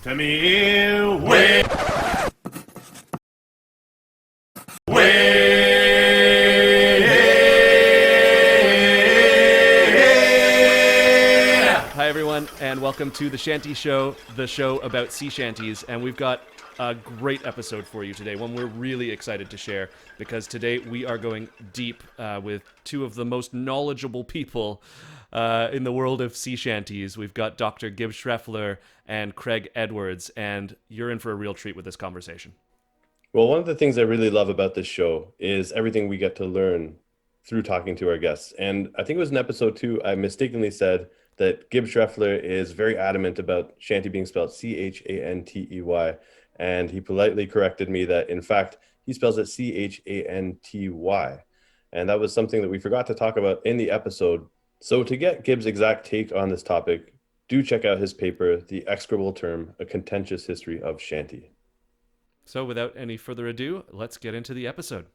to me, way. Hi everyone, and welcome to the Shanty Show, the show about sea shanties. And we've got a great episode for you today, one we're really excited to share, because today we are going deep with two of the most knowledgeable people in the world of sea shanties. We've got Dr. Gibb Schreffler and Craig Edwards, and you're in for a real treat with this conversation. Well, one of the things I really love about this show is everything we get to learn through talking to our guests. And I think it was in episode 2, I mistakenly said that Gibb Schreffler is very adamant about shanty being spelled C-H-A-N-T-E-Y. And he politely corrected me that, in fact, he spells it C-H-A-N-T-Y. And that was something that we forgot to talk about in the episode. So to get Gibb's exact take on this topic, do check out his paper, The Execrable Term, A Contentious History of Shanty. So without any further ado, let's get into the episode.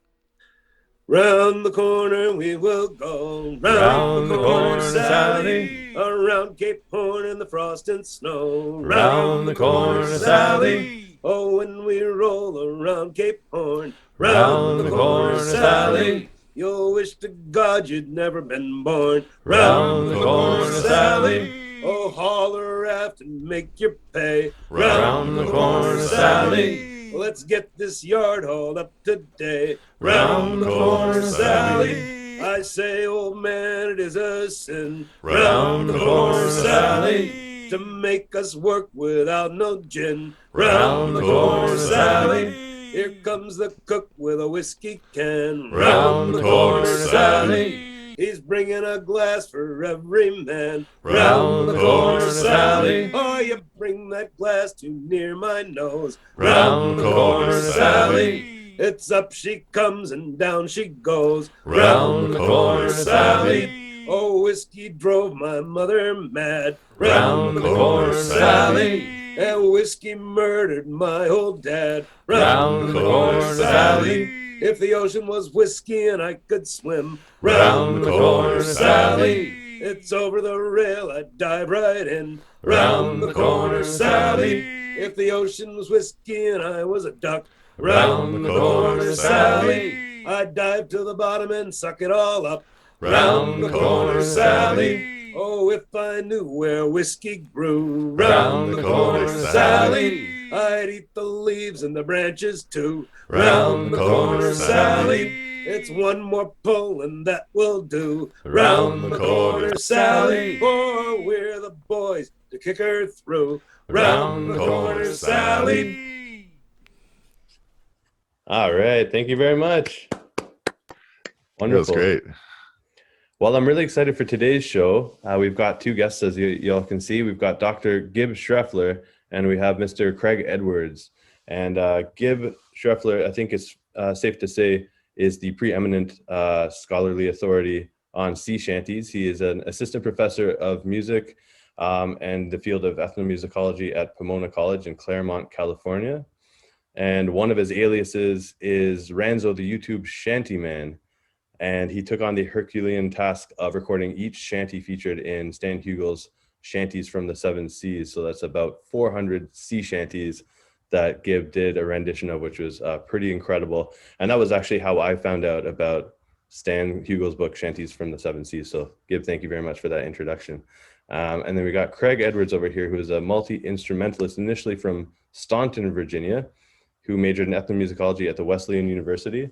Round the corner we will go, round the corner, Sally, around Cape Horn in the frost and snow, round the corner, Sally. Oh, when we roll around Cape Horn, round the corner, Sally, you'll wish to God you'd never been born, round the corner, Sally. Oh, holler aft and make your pay, round the corner, Sally. Let's get this yard hauled up today. Round the corner, Sally. I say, old man, it is a sin. Round the corner, Sally. To make us work without no gin. Round the corner, Sally. Here comes the cook with a whiskey can. Round the corner, Sally. He's bringing a glass for every man. Round the corner, Sally. Oh, you bring that glass too near my nose. Round the corner, Sally. It's up she comes and down she goes. Round the corner, Sally. Oh, whiskey drove my mother mad. Round the corner, Sally. And whiskey murdered my old dad. Round the corner, Sally. If the ocean was whiskey and I could swim, round the corner, Sally. It's over the rail, I'd dive right in, round the corner, Sally. If the ocean was whiskey and I was a duck, round the corner, Sally. I'd dive to the bottom and suck it all up, round the corner, Sally. Oh, if I knew where whiskey grew, round the corner, Sally. I'd eat the leaves and the branches too, round the corner, Sally. It's one more pull and that will do, round the corner, Sally. For we're the boys to kick her through, round the corner, Sally. All right. Thank you very much. Wonderful. That was great. Well, I'm really excited for today's show. We've got two guests, as you all can see. We've got Dr. Gibb Schreffler, and we have Mr. Craig Edwards. And Gibb Schreffler, I think it's safe to say, is the preeminent scholarly authority on sea shanties. He is an assistant professor of music and the field of ethnomusicology at Pomona College in Claremont, California. And one of his aliases is Ranzo the YouTube Shanty Man. And he took on the Herculean task of recording each shanty featured in Stan Hugel's Shanties from the Seven Seas. So that's about 400 sea shanties that Gibb did a rendition of, which was pretty incredible. And that was actually how I found out about Stan Hugel's book, Shanties from the Seven Seas. So Gibb, thank you very much for that introduction. And then we got Craig Edwards over here, who is a multi-instrumentalist, initially from Staunton, Virginia, who majored in ethnomusicology at the Wesleyan University.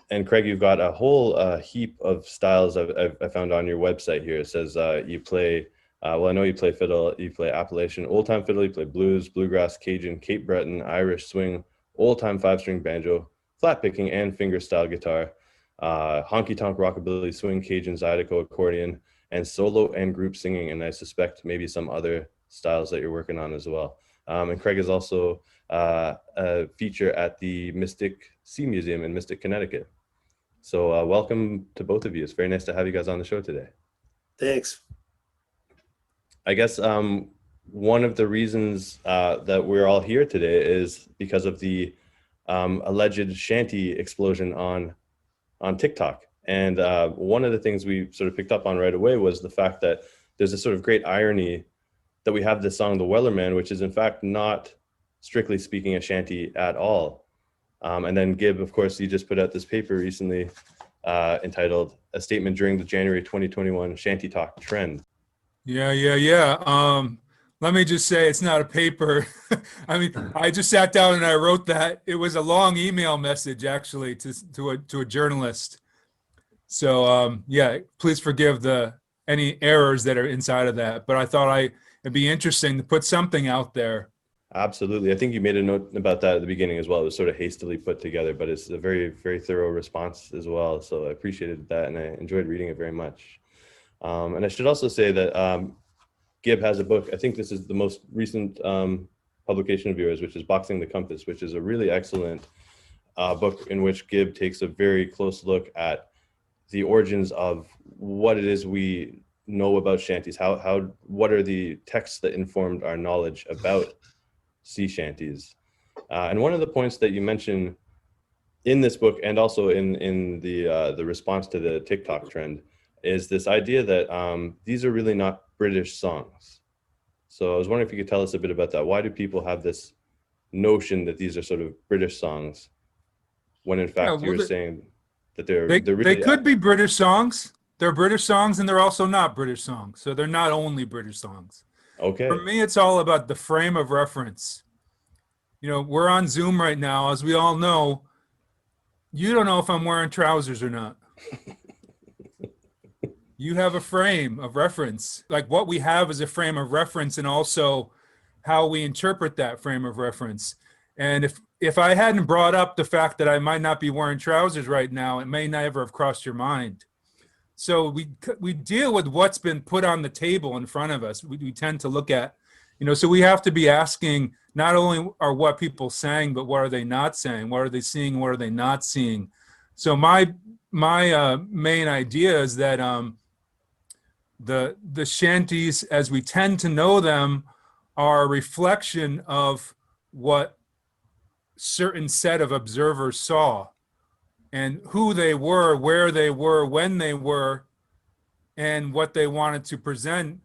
And Craig, you've got a whole heap of styles I found on your website here. It says you play, well, I know you play fiddle, you play Appalachian old-time fiddle, you play blues, bluegrass, Cajun, Cape Breton, Irish swing, old-time five-string banjo, flat picking, and finger-style guitar, honky-tonk rockabilly, swing, Cajun, Zydeco, accordion, and solo and group singing, and I suspect maybe some other styles that you're working on as well. And Craig is also a feature at the Mystic Sea Museum in Mystic, Connecticut. So welcome to both of you. It's very nice to have you guys on the show today. Thanks. I guess one of the reasons that we're all here today is because of the alleged shanty explosion on TikTok. And one of the things we sort of picked up on right away was the fact that there's a sort of great irony that we have this song, The Wellerman, which is in fact not strictly speaking a shanty at all. And then Gibb, of course, he just put out this paper recently entitled A Statement During the January 2021 Shanty Talk Trend. Yeah. Let me just say it's not a paper. I mean, I just sat down and I wrote that. It was a long email message, actually, to a journalist. So, yeah, please forgive any errors that are inside of that. But I thought it'd be interesting to put something out there. Absolutely. I think you made a note about that at the beginning as well. It was sort of hastily put together, but it's a very, very thorough response as well. So I appreciated that, and I enjoyed reading it very much. And I should also say that Gibb has a book. I think this is the most recent publication of yours, which is Boxing the Compass, which is a really excellent book in which Gibb takes a very close look at the origins of what it is we know about shanties. What are the texts that informed our knowledge about sea shanties? And one of the points that you mention in this book, and also in the response to the TikTok trend, is this idea that these are really not British songs. So I was wondering if you could tell us a bit about that. Why do people have this notion that these are sort of British songs, when in fact you're saying that they're really... They could be British songs. They're British songs, and they're also not British songs. So they're not only British songs. Okay. For me, it's all about the frame of reference. You know, we're on Zoom right now. As we all know, you don't know if I'm wearing trousers or not. You have a frame of reference. Like, what we have is a frame of reference, and also how we interpret that frame of reference. And if I hadn't brought up the fact that I might not be wearing trousers right now, it may never have crossed your mind. So we deal with what's been put on the table in front of us. We tend to look at, so we have to be asking, not only are what people saying, but what are they not saying? What are they seeing? What are they not seeing? So my main idea is that the shanties, as we tend to know them, are a reflection of what certain set of observers saw, and who they were, where they were, when they were, and what they wanted to present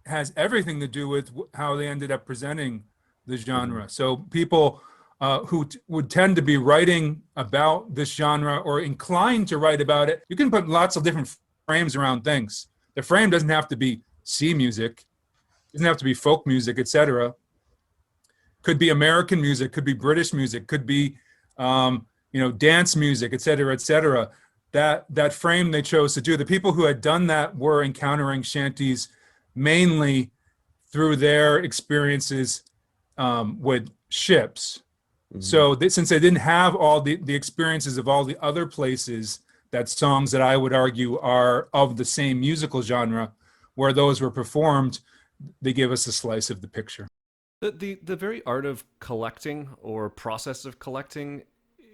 has everything to do with how they ended up presenting the genre. So people who would tend to be writing about this genre, or inclined to write about it, you can put lots of different frames around things. The frame doesn't have to be sea music, doesn't have to be folk music, etc. Could be American music, could be British music, could be dance music, etc., etc. That frame they chose to do. The people who had done that were encountering shanties mainly through their experiences with ships. Mm-hmm. So since they didn't have all the experiences of all the other places, that songs that I would argue are of the same musical genre, where those were performed, they give us a slice of the picture. The very art of collecting, or process of collecting,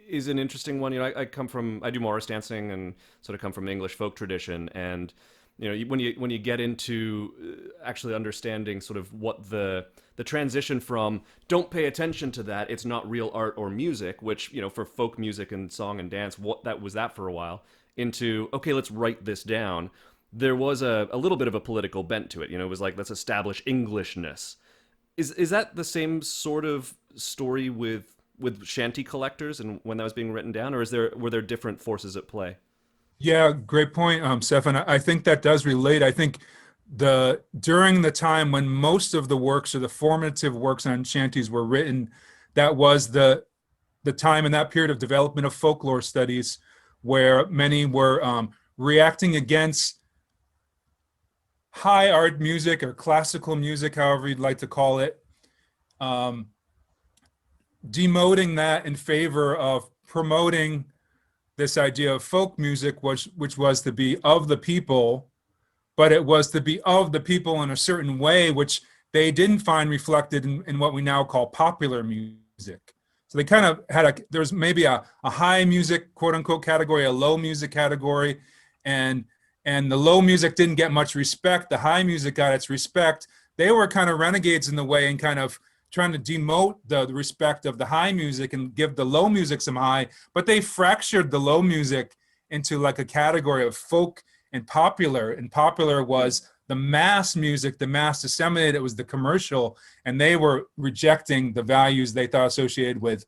is an interesting one. I do Morris dancing and sort of come from English folk tradition, and when you get into actually understanding sort of what the transition from don't pay attention to that, it's not real art or music, which for folk music and song and dance, what that was that for a while, into okay, let's write this down. There was a little bit of a political bent to it. It was like, let's establish Englishness. Is that the same sort of story with shanty collectors and when that was being written down, or were there different forces at play? Yeah, great point, Stefan. I think that does relate. I think during the time when most of the works, or the formative works on shanties, were written, that was the time in that period of development of folklore studies, where many were reacting against high art music, or classical music, however you'd like to call it, demoting that in favor of promoting this idea of folk music, which was to be of the people, but it was to be of the people in a certain way, which they didn't find reflected in what we now call popular music. So they kind of had there's maybe a high music, quote unquote, category, a low music category, and the low music didn't get much respect. The high music got its respect. They were kind of renegades in the way, and kind of trying to demote the respect of the high music and give the low music some high, but they fractured the low music into like a category of folk and popular was the mass music, the mass disseminated, it was the commercial, and they were rejecting the values they thought associated with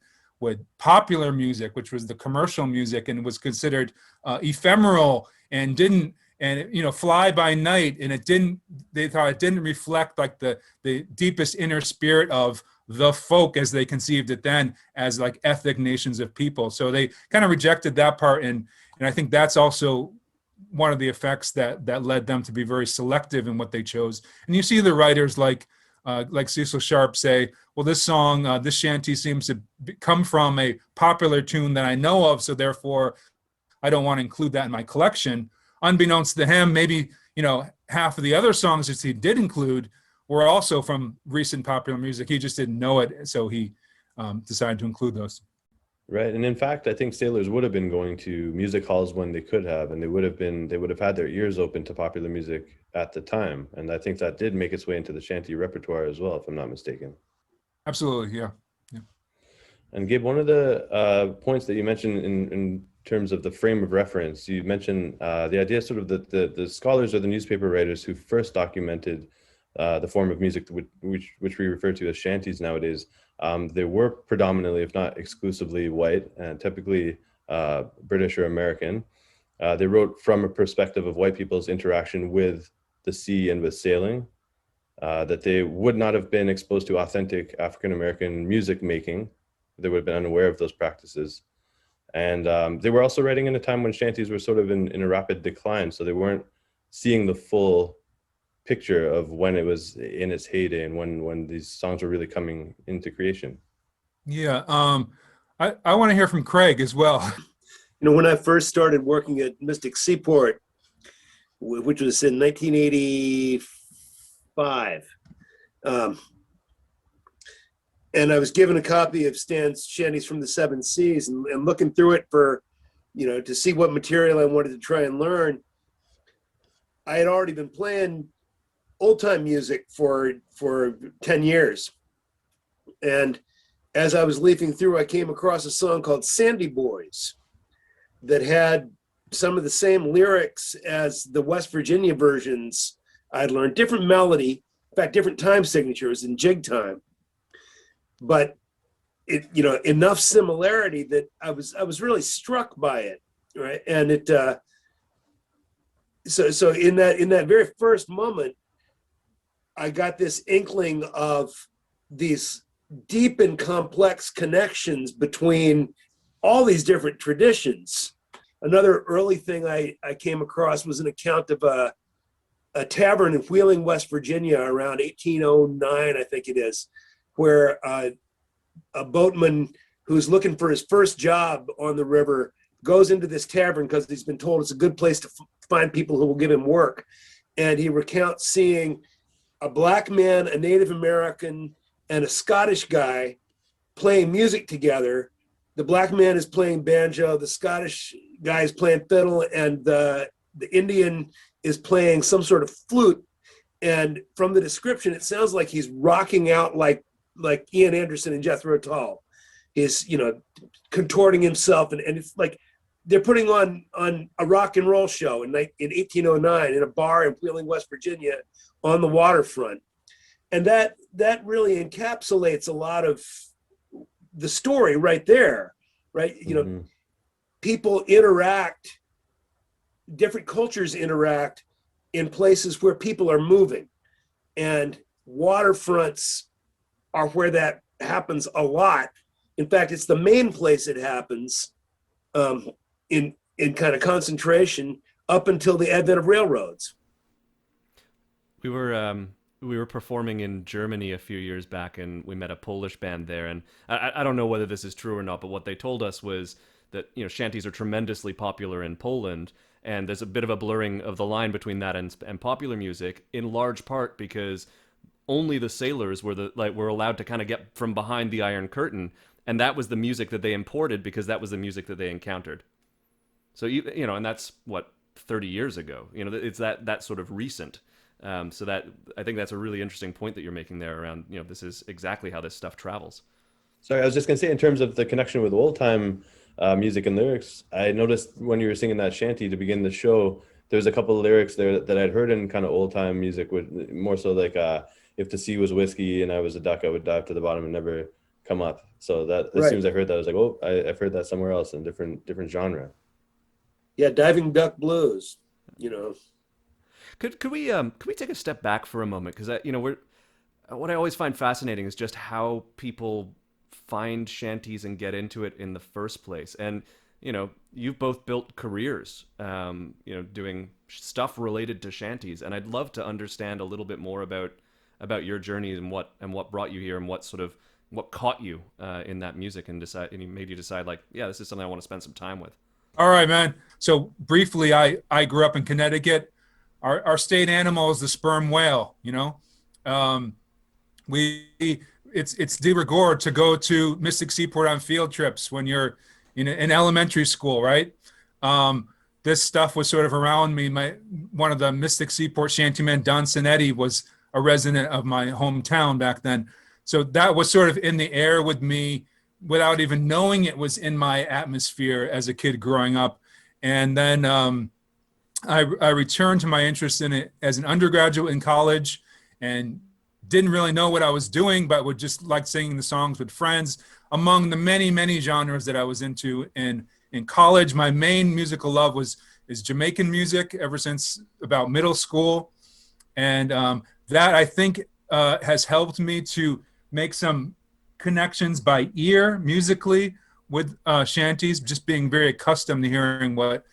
popular music, which was the commercial music, and was considered ephemeral and didn't, and fly by night, and they thought it didn't reflect like the deepest inner spirit of the folk as they conceived it then, as like ethnic nations of people. So they kind of rejected that part, and I think that's also one of the effects that led them to be very selective in what they chose. And you see the writers like Cecil Sharp say, well, this song, this shanty seems to come from a popular tune that I know of, so therefore I don't want to include that in my collection. Unbeknownst to him, maybe half of the other songs that he did include were also from recent popular music. He just didn't know it, so he decided to include those. Right, and in fact, I think sailors would have been going to music halls when they could have, and they would have had their ears open to popular music at the time, and I think that did make its way into the shanty repertoire as well, if I'm not mistaken. Absolutely, yeah. And Gabe, one of the points that you mentioned in terms of the frame of reference, you mentioned the idea sort of that the scholars or the newspaper writers who first documented the form of music which we refer to as shanties nowadays, they were predominantly, if not exclusively, white, and typically British or American. They wrote from a perspective of white people's interaction with the sea and with sailing, that they would not have been exposed to authentic African-American music making. They would have been unaware of those practices. And they were also writing in a time when shanties were sort of in a rapid decline, so they weren't seeing the full picture of when it was in its heyday and when these songs were really coming into creation. Yeah, I want to hear from Craig as well. When I first started working at Mystic Seaport, which was in 1985, and I was given a copy of Stan's Shanties from the Seven Seas, and looking through it for, to see what material I wanted to try and learn. I had already been playing old time music for 10 years. And as I was leafing through, I came across a song called Sandy Boys that had some of the same lyrics as the West Virginia versions I'd learned, different melody, in fact, different time signatures in jig time. But it, enough similarity that I was really struck by it, right? And it, so in that very first moment, I got this inkling of these deep and complex connections between all these different traditions. Another early thing I came across was an account of a tavern in Wheeling, West Virginia around 1809, I think it is, where a boatman who's looking for his first job on the river goes into this tavern because he's been told it's a good place to find people who will give him work. And he recounts seeing a black man, a Native American, and a Scottish guy playing music together. The black man is playing banjo, the Scottish guy is playing fiddle, and the Indian is playing some sort of flute. And from the description, it sounds like he's rocking out like Ian Anderson and Jethro Tull. He's, contorting himself, and it's like they're putting on a rock and roll show in 1809 in a bar in Wheeling, West Virginia, on the waterfront. And that really encapsulates a lot of the story right there, right? People interact, different cultures interact in places where people are moving, and waterfronts are where that happens a lot. In fact, it's the main place it happens in kind of concentration up until the advent of railroads. We were performing in Germany a few years back, and we met a Polish band there. And I don't know whether this is true or not, but what they told us was that shanties are tremendously popular in Poland, and there's a bit of a blurring of the line between that and popular music, in large part because only the sailors were allowed to kind of get from behind the Iron Curtain, and that was the music that they imported because that was the music that they encountered. So and that's what 30 years ago. It's that sort of recent. So that I think that's a really interesting point that you're making there around, this is exactly how this stuff travels. Sorry, I was just going to say, in terms of the connection with old time music and lyrics, I noticed when you were singing that shanty to begin the show, there's a couple of lyrics there that I'd heard in kind of old time music, with more so like if the sea was whiskey and I was a duck, I would dive to the bottom and never come up. So that as soon as I heard that, I was like, oh, I've heard that somewhere else in different genre. Yeah, diving duck blues. You know. Could we take a step back for a moment, because what I always find fascinating is just how people find shanties and get into it in the first place. And you've both built careers, doing stuff related to shanties, and I'd love to understand a little bit more about your journey and what brought you here and what caught you in that music and made you decide, like, yeah, this is something I want to spend some time with. All right, man. So briefly, I grew up in Connecticut. Our state animal is the sperm whale. It's de rigueur to go to Mystic Seaport on field trips when you're in elementary school, right? This stuff was sort of around me. One of the Mystic Seaport shantymen, Don Sinetti, was a resident of my hometown back then. So that was sort of in the air with me without even knowing it was in my atmosphere as a kid growing up. And then I returned to my interest in it as an undergraduate in college, and didn't really know what I was doing, but would just like singing the songs with friends. Among the many, many genres that I was into in college, my main musical love is Jamaican music ever since about middle school. And that, I think, has helped me to make some connections by ear musically with shanties, just being very accustomed to hearing what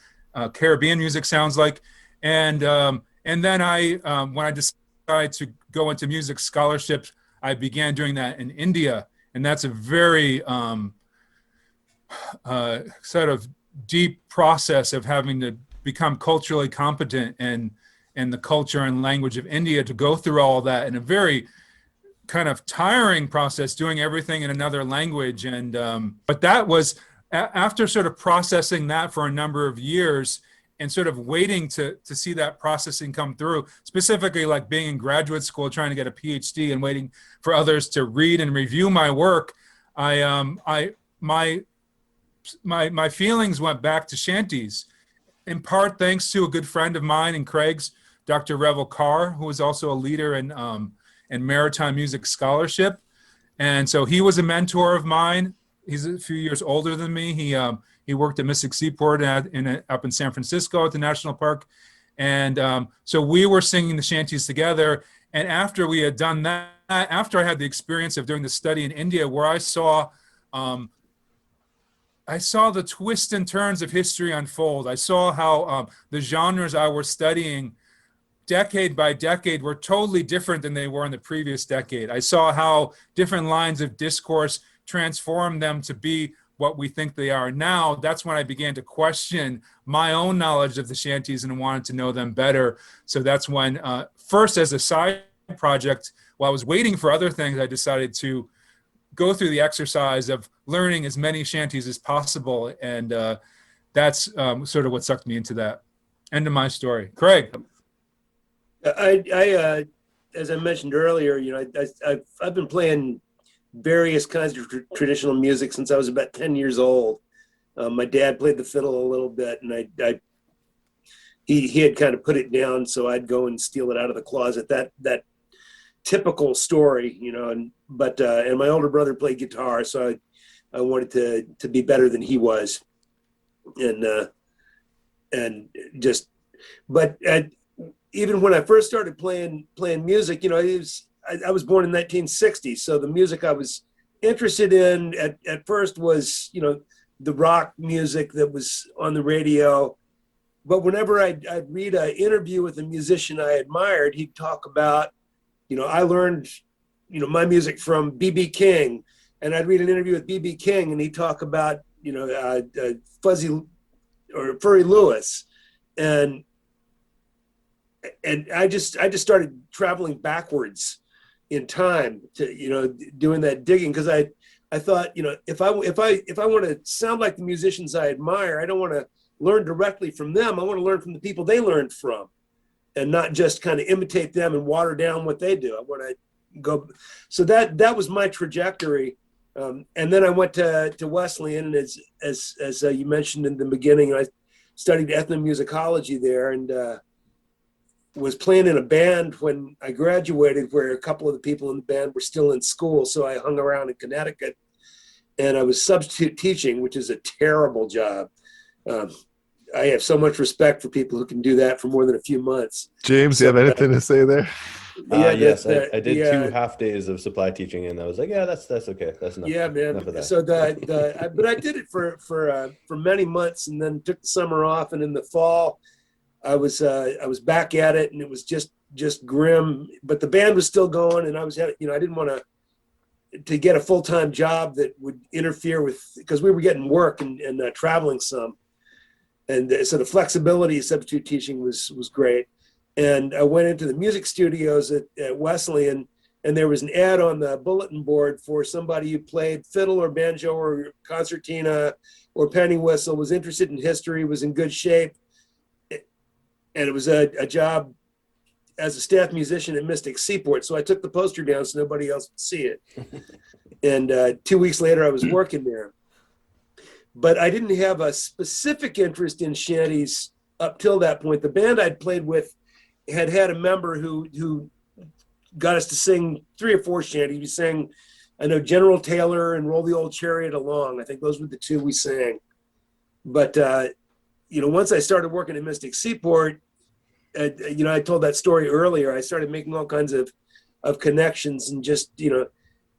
Caribbean music sounds like. And then when I decided to go into music scholarship, I began doing that in India. And that's a very sort of deep process of having to become culturally competent in the culture and language of India, to go through all that in a very kind of tiring process, doing everything in another language. And but that was after sort of processing that for a number of years and sort of waiting to see that processing come through, specifically like being in graduate school, trying to get a PhD and waiting for others to read and review my work. My feelings went back to shanties, in part thanks to a good friend of mine and Craig's, Dr. Revel Carr, who was also a leader in maritime music scholarship. And so he was a mentor of mine. He's a few years older than me. He worked at Mystic Seaport up in San Francisco at the National Park. And so we were singing the shanties together. And after we had done that, after I had the experience of doing the study in India, where I saw the twists and turns of history unfold. I saw how the genres I was studying decade by decade were totally different than they were in the previous decade. I saw how different lines of discourse transformed them to be what we think they are now. That's when I began to question my own knowledge of the shanties and wanted to know them better. So that's when, first as a side project, while I was waiting for other things, I decided to go through the exercise of learning as many shanties as possible. And that's sort of what sucked me into that. End of my story. Craig. I as I mentioned earlier, I've been playing various kinds of traditional music since I was about 10 years old. My dad played the fiddle a little bit, and he had kind of put it down, so I'd go and steal it out of the closet. That typical story, and my older brother played guitar, so I wanted to be better than he was, even when I first started playing music, I was born in 1960, so the music I was interested in at first was, the rock music that was on the radio. But whenever I'd read an interview with a musician I admired, he'd talk about, I learned, my music from B.B. King, and I'd read an interview with B.B. King, and he'd talk about, Fuzzy or Furry Lewis, and I just started traveling backwards in time to, doing that digging, because I thought, if I want to sound like the musicians I admire, I don't want to learn directly from them. I want to learn from the people they learned from, and not just kind of imitate them and water down what they do. I want to go. So that was my trajectory. And then I went to Wesleyan, and as you mentioned in the beginning, studied ethnomusicology there, and was playing in a band when I graduated, where a couple of the people in the band were still in school. So I hung around in Connecticut, and I was substitute teaching, which is a terrible job. I have so much respect for people who can do that for more than a few months. James, do you have anything to say there? Yes, I did 2 half days of supply teaching, and I was like, yeah, that's okay. That's enough. Yeah, man. Enough of that. So but I did it for many months, and then took the summer off. And in the fall, I was back at it, and it was just grim. But the band was still going, and I didn't want to get a full-time job that would interfere with, because we were getting work and traveling some, and so the flexibility of substitute teaching was great. And I went into the music studios at Wesleyan, and there was an ad on the bulletin board for somebody who played fiddle or banjo or concertina or penny whistle, was interested in history, was in good shape. And it was a job as a staff musician at Mystic Seaport. So I took the poster down so nobody else would see it. And 2 weeks later, I was working there. But I didn't have a specific interest in shanties up till that point. The band I'd played with had a member who got us to sing 3 or 4 shanties. We sang, I know, General Taylor and Roll the Old Chariot Along. I think those were the 2 we sang. But, once I started working at Mystic Seaport, I told that story earlier. I started making all kinds of connections, and just, the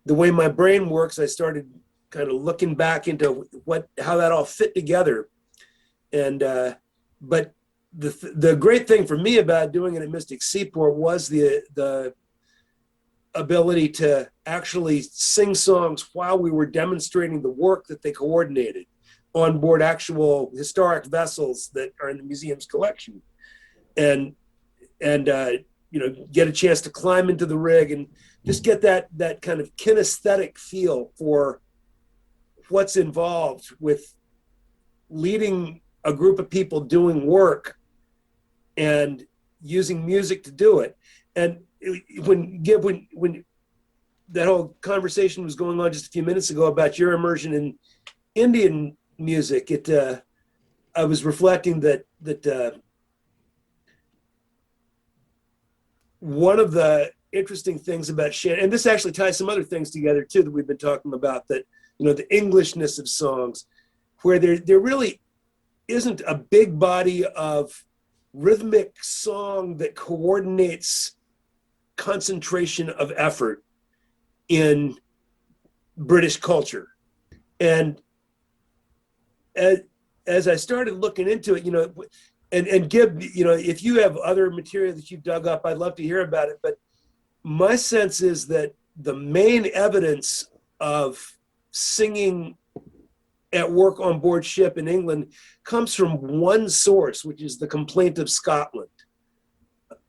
way my brain works, I started kind of looking back into how that all fit together. And, but the great thing for me about doing it at Mystic Seaport was the ability to actually sing songs while we were demonstrating the work that they coordinated on board actual historic vessels that are in the museum's collection, and get a chance to climb into the rig and just get that kind of kinesthetic feel for what's involved with leading a group of people doing work and using music to do it. And when that whole conversation was going on just a few minutes ago about your immersion in Indian music, I was reflecting that one of the interesting things about Shanty, and this actually ties some other things together too that we've been talking about, that the Englishness of songs, where there really isn't a big body of rhythmic song that coordinates concentration of effort in British culture. And as I started looking into it, and Gibb, if you have other material that you've dug up, I'd love to hear about it. But my sense is that the main evidence of singing at work on board ship in England comes from one source, which is the Complaint of Scotland,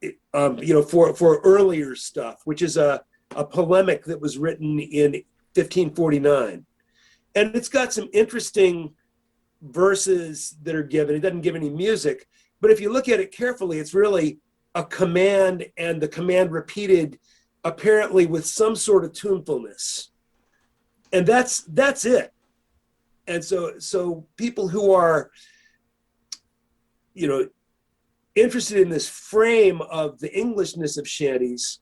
for earlier stuff, which is a polemic that was written in 1549. And it's got some interesting verses that are given. It doesn't give any music, but if you look at it carefully, it's really a command, and the command repeated apparently with some sort of tunefulness. And that's it. And so people who are, interested in this frame of the Englishness of shanties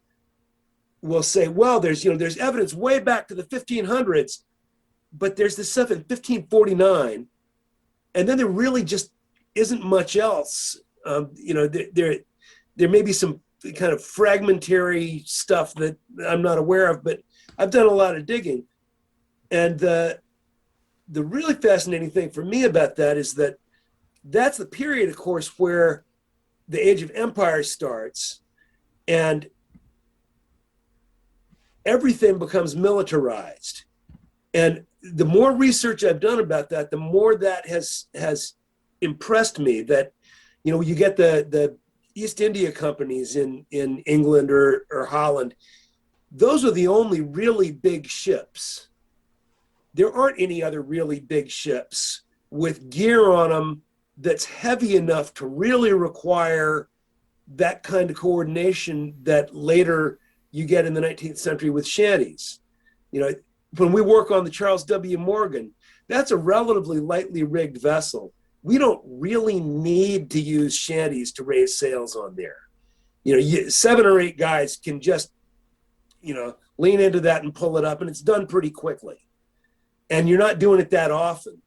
will say, well, there's evidence way back to the 1500s, but there's this stuff in 1549, and then there really just isn't much else. There may be some kind of fragmentary stuff that I'm not aware of, but I've done a lot of digging. And the really fascinating thing for me about that is that that's the period, of course, where the Age of Empire starts, and everything becomes militarized. And the more research I've done about that, the more that has impressed me, that, you get the East India companies in England or Holland. Those are the only really big ships. There aren't any other really big ships with gear on them that's heavy enough to really require that kind of coordination that later you get in the 19th century with shanties. When we work on the Charles W. Morgan, that's a relatively lightly rigged vessel. we don't really need to use shanties to raise sails on there. 7 or 8 guys can just, lean into that and pull it up, and it's done pretty quickly. And you're not doing it that often.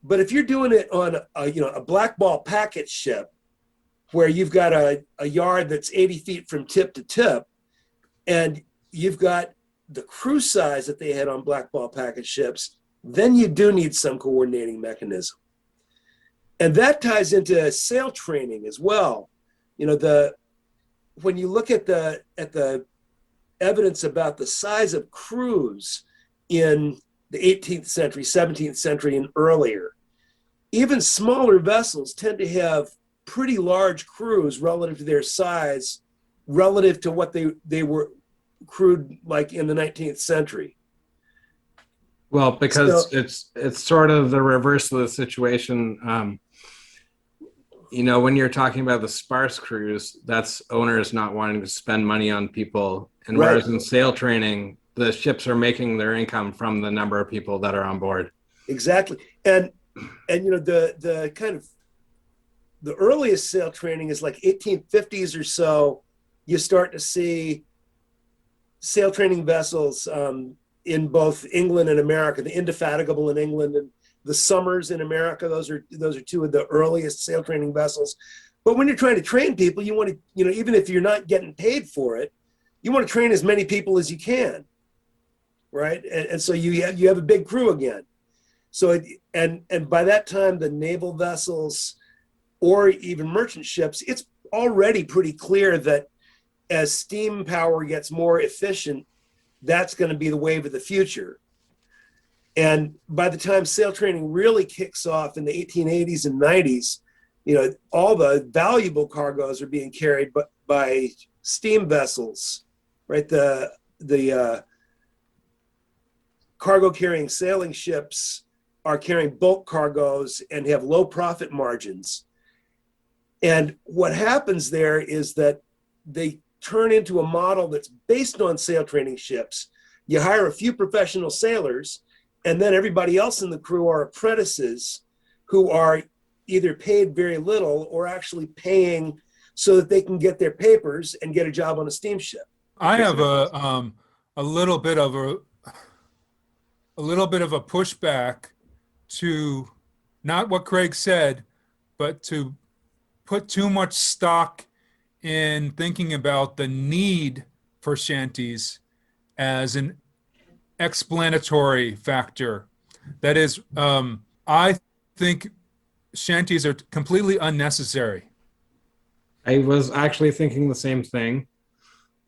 But if you're doing it on a black ball packet ship, where you've got a yard that's 80 feet from tip to tip, and you've got the crew size that they had on black ball packet ships, then you do need some coordinating mechanism. And that ties into sail training as well. When you look at the evidence about the size of crews in the 18th century, 17th century, and earlier, even smaller vessels tend to have pretty large crews relative to their size, relative to what they were crewed like in the 19th century. Well, because it's sort of the reverse of the situation. When you're talking about the sparse crews, that's owners not wanting to spend money on people. And Right. Whereas in sail training, the ships are making their income from the number of people that are on board. Exactly. And the kind of the earliest sail training is like 1850s or so. You start to see sail training vessels in both England and America, the Indefatigable in England and the Summers in America. Those are 2 of the earliest sail training vessels. But when you're trying to train people, you want to, even if you're not getting paid for it, you want to train as many people as you can, right? And so you have a big crew again. So and by that time, the naval vessels or even merchant ships, it's already pretty clear that as steam power gets more efficient, that's going to be the wave of the future. And by the time sail training really kicks off in the 1880s and 90s, all the valuable cargoes are being carried by steam vessels, right? The cargo carrying sailing ships are carrying bulk cargoes and have low profit margins. And what happens there is that they turn into a model that's based on sail training ships. You hire a few professional sailors, and then everybody else in the crew are apprentices who are either paid very little or actually paying so that they can get their papers and get a job on a steamship. I have a little bit of a pushback to not what Craig said, but to put too much stock in thinking about the need for shanties as an explanatory factor. That is, I think shanties are completely unnecessary. I was actually thinking the same thing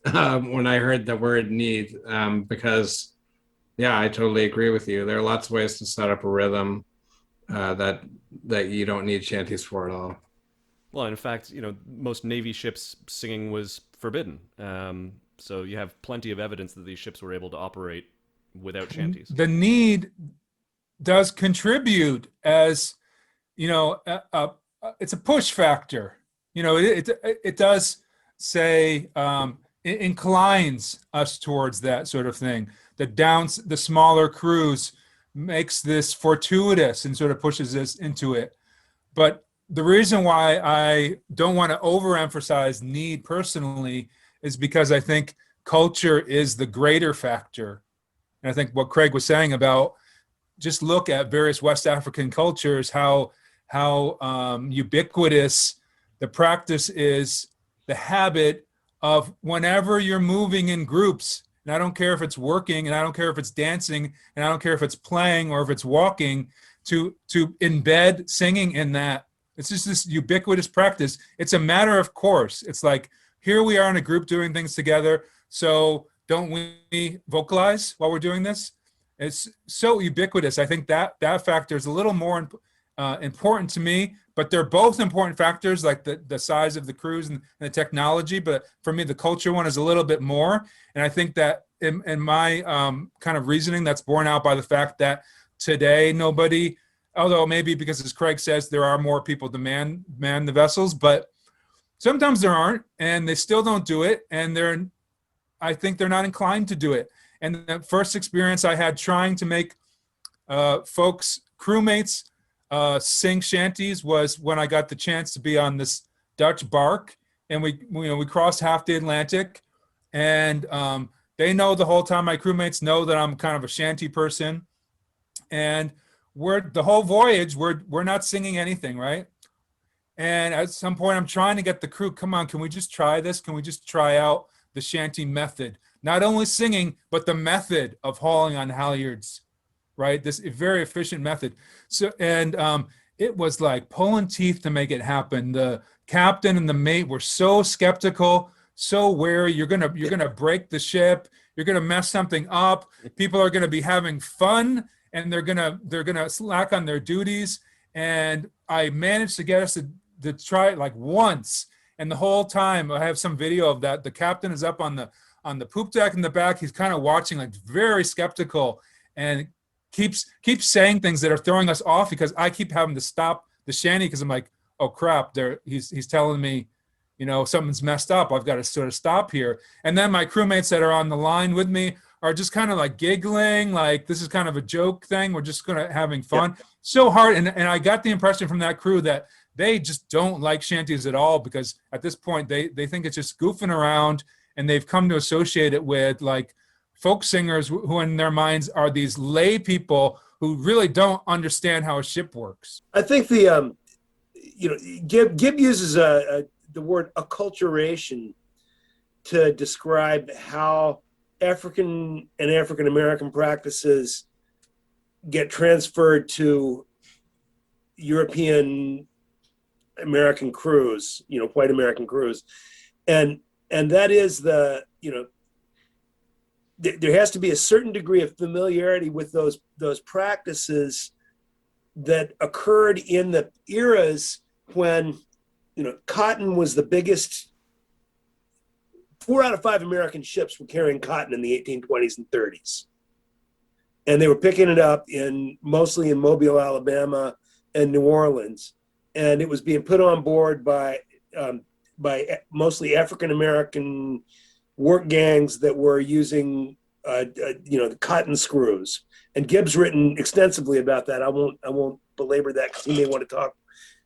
when I heard the word need, because, yeah, I totally agree with you. There are lots of ways to set up a rhythm that you don't need shanties for at all. Well, in fact, most Navy ships singing was forbidden. So you have plenty of evidence that these ships were able to operate without shanties. The need does contribute as, it's a push factor. It does say, it inclines us towards that sort of thing. The smaller crews makes this fortuitous and sort of pushes us into it. But the reason why I don't want to overemphasize need personally is because I think culture is the greater factor. And I think what Craig was saying about just look at various West African cultures, how ubiquitous the practice is, the habit of whenever you're moving in groups, and I don't care if it's working, and I don't care if it's dancing, and I don't care if it's playing or if it's walking, to embed singing in that. It's just this ubiquitous practice. It's a matter of course. It's like, here we are in a group doing things together, so don't we vocalize while we're doing this? It's so ubiquitous. I think that factor is a little more important to me, but they're both important factors, like the size of the crews and the technology. But for me, the culture one is a little bit more. And I think that in my kind of reasoning, that's borne out by the fact that today nobody, although maybe because as Craig says, there are more people to man the vessels, but sometimes there aren't, and they still don't do it. And I think they're not inclined to do it. And the first experience I had trying to make folks, crewmates, sing shanties was when I got the chance to be on this Dutch bark, and we crossed half the Atlantic, and they know the whole time. My crewmates know that I'm kind of a shanty person, and the whole voyage we're not singing anything, right? And at some point, I'm trying to get the crew, come on, can we just try this? Can we just try out the shanty method? Not only singing, but the method of hauling on halyards, right? This very efficient method. So, and it was like pulling teeth to make it happen. The captain and the mate were so skeptical, so wary. You're gonna break the ship. You're gonna mess something up. People are gonna be having fun, and they're gonna slack on their duties. And I managed to get us to try it like once, and the whole time I have some video of that. The captain is up on the poop deck in the back. He's kind of watching, like very skeptical, and keeps saying things that are throwing us off because I keep having to stop the shanty because I'm like, oh crap, he's telling me, something's messed up. I've got to sort of stop here. And then my crewmates that are on the line with me are just kind of like giggling, like this is kind of a joke thing. We're just having fun. Yep. So hard. And I got the impression from that crew that they just don't like shanties at all, because at this point they think it's just goofing around, and they've come to associate it with like folk singers who in their minds are these lay people who really don't understand how a ship works. I think the, Gibb uses the word acculturation to describe how African and African-American practices get transferred to European American crews, white American crews. And that is there has to be a certain degree of familiarity with those practices that occurred in the eras when, cotton was the biggest. 4 out of 5 American ships were carrying cotton in the 1820s and 30s. And they were picking it up mostly in Mobile, Alabama, and New Orleans. And it was being put on board by mostly African-American work gangs that were using, the cotton screws. And Gibb's written extensively about that. I won't belabor that because he may want to talk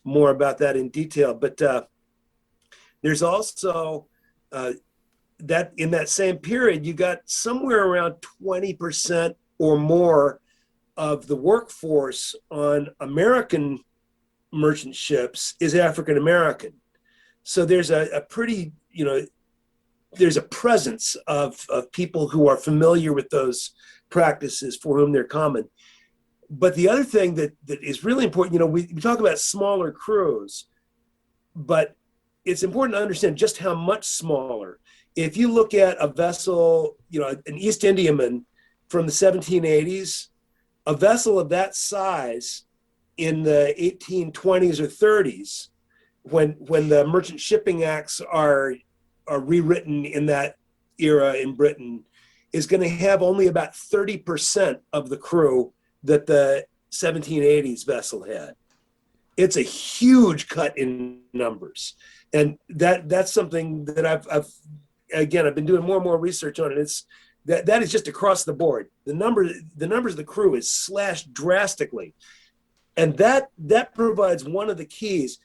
more about that in detail. But there's also that in that same period, you got somewhere around 20% or more of the workforce on American merchant ships is African-American. So there's a pretty, there's a presence of people who are familiar with those practices for whom they're common. But the other thing that is really important, we talk about smaller crews, but it's important to understand just how much smaller. If you look at a vessel, an East Indiaman from the 1780s, a vessel of that size in the 1820s or 30s, when the Merchant Shipping Acts are rewritten in that era in Britain, is going to have only about 30% of the crew that the 1780s vessel had. It's a huge cut in numbers. And that's something that I've been doing more and more research on it. It's that is just across the board. The numbers of the crew is slashed drastically. And that provides one of the keys.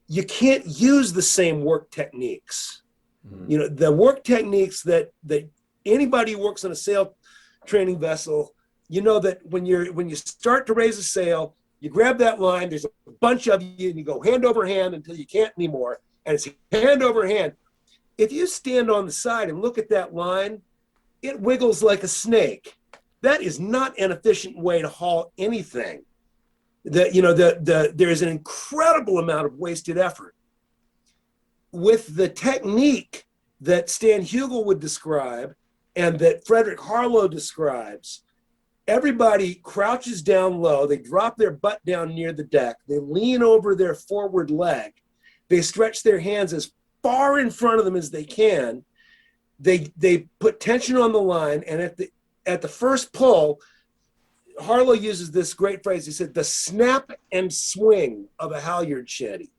You can't use the same work techniques. Mm-hmm. The work techniques that anybody who works on a sail training vessel, that when you start to raise a sail, you grab that line, there's a bunch of you, and you go hand over hand until you can't anymore. And it's hand over hand. If you stand on the side and look at that line, it wiggles like a snake. That is not an efficient way to haul anything. There is an incredible amount of wasted effort. With the technique that Stan Hugel would describe and that Frederick Harlow describes, everybody crouches down low, they drop their butt down near the deck, they lean over their forward leg, they stretch their hands as far in front of them as they can, they put tension on the line, and at the first pull, Harlow uses this great phrase. He said, the snap and swing of a halyard shanty.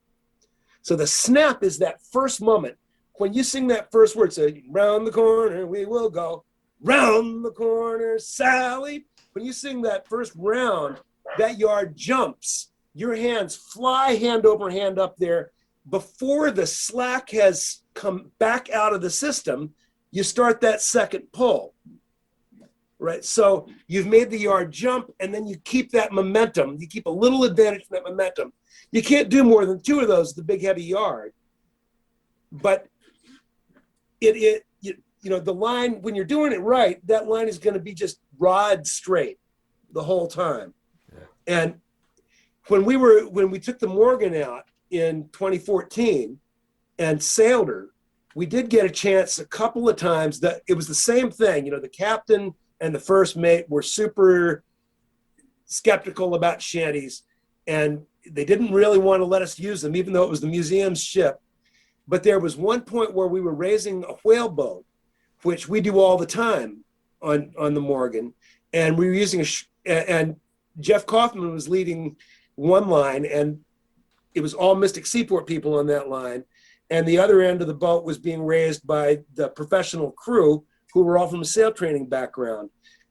So the snap is that first moment. When you sing that first word, so round the corner we will go, round the corner, Sally. When you sing that first round, that yard jumps your hands fly hand over hand up there. Before the slack has come back out of the system, you start that second pull, right? So you've made the yard jump, and then you keep that momentum. You keep a little advantage from that momentum. You can't do more than 2 of those, the big heavy yard. But the line, when you're doing it right, that line is going to be just rod straight the whole time. Yeah. And when we took the Morgan out in 2014 and sailed her, we did get a chance a couple of times that it was the same thing. The captain and the first mate were super skeptical about shanties, and they didn't really want to let us use them, even though it was the museum's ship. But there was one point where we were raising a whale boat, which we do all the time on the Morgan, and we were using and Jeff Kaufman was leading one line, and it was all Mystic Seaport people on that line. And the other end of the boat was being raised by the professional crew, who were all from a sail training background.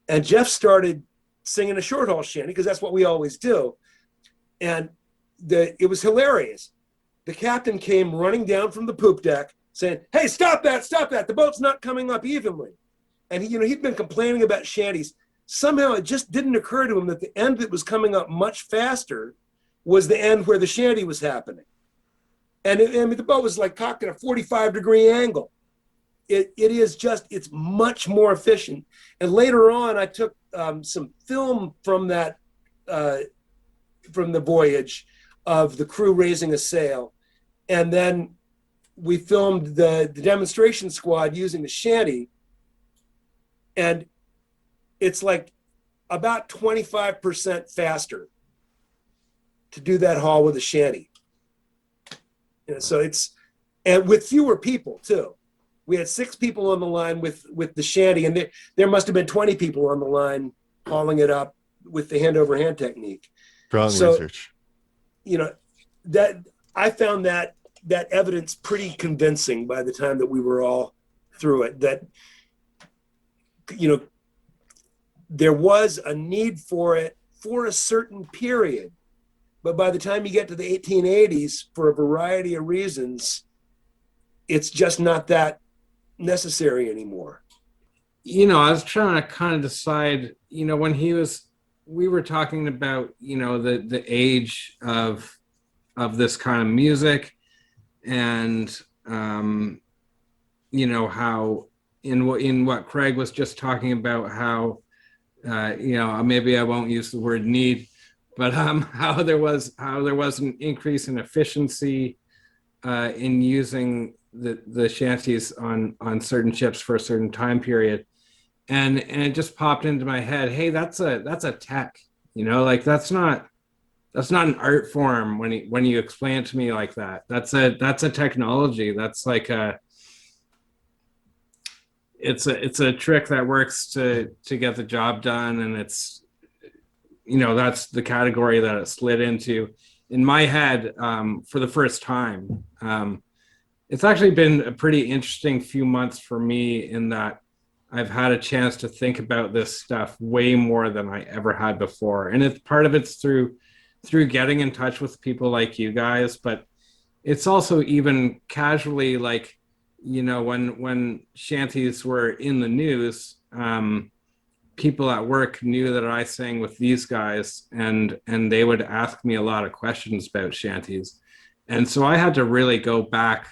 And Jeff started singing a short haul shanty, because that's what we always do. And it was hilarious. The captain came running down from the poop deck saying, "Hey, stop that, the boat's not coming up evenly." And he'd been complaining about shanties. Somehow it just didn't occur to him that the end that was coming up much faster was the end where the shanty was happening. And the boat was like cocked at a 45-degree angle. It's much more efficient. And later on, I took some film from that, from the voyage of the crew raising a sail. And then we filmed the demonstration squad using the shanty. And it's like about 25% faster to do that haul with a shanty. So and with fewer people too. We had 6 people on the line with the shanty, and there must have been 20 people on the line hauling it up with the hand over hand technique. Strong research. That I found that evidence pretty convincing by the time that we were all through it, that there was a need for it for a certain period. But by the time you get to the 1880s, for a variety of reasons, it's just not that necessary anymore. I was trying to kind of decide, when we were talking about, the age of this kind of music, and, how in what Craig was just talking about, how, maybe I won't use the word need, but how there was an increase in efficiency in using the shanties on certain ships for a certain time period, and it just popped into my head, hey, that's a tech, that's not an art form when you explain it to me like that. That's a technology. That's like it's a trick that works to get the job done, and it's that's the category that it slid into in my head for the first time. It's actually been a pretty interesting few months for me, in that I've had a chance to think about this stuff way more than I ever had before. And part of it's through getting in touch with people like you guys, but it's also even casually, like, when shanties were in the news, people at work knew that I sang with these guys, and they would ask me a lot of questions about shanties. And so I had to really go back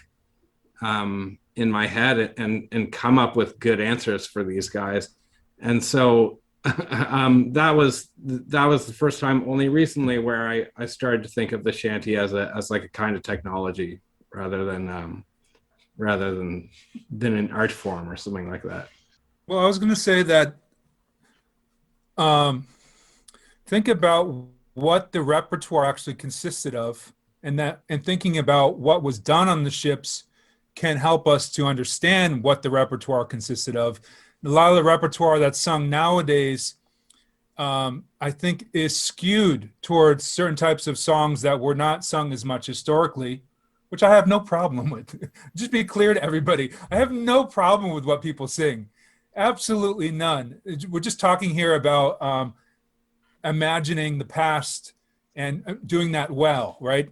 in my head and come up with good answers for these guys. And so that was the first time, only recently, where I started to think of the shanty as like a kind of technology rather than an art form or something like that. Well, I was going to say that think about what the repertoire actually consisted of, and thinking about what was done on the ships can help us to understand what the repertoire consisted of. A lot of the repertoire that's sung nowadays, I think, is skewed towards certain types of songs that were not sung as much historically, which I have no problem with. Just be clear to everybody, I have no problem with what people sing. Absolutely none. We're just talking here about imagining the past and doing that well, right?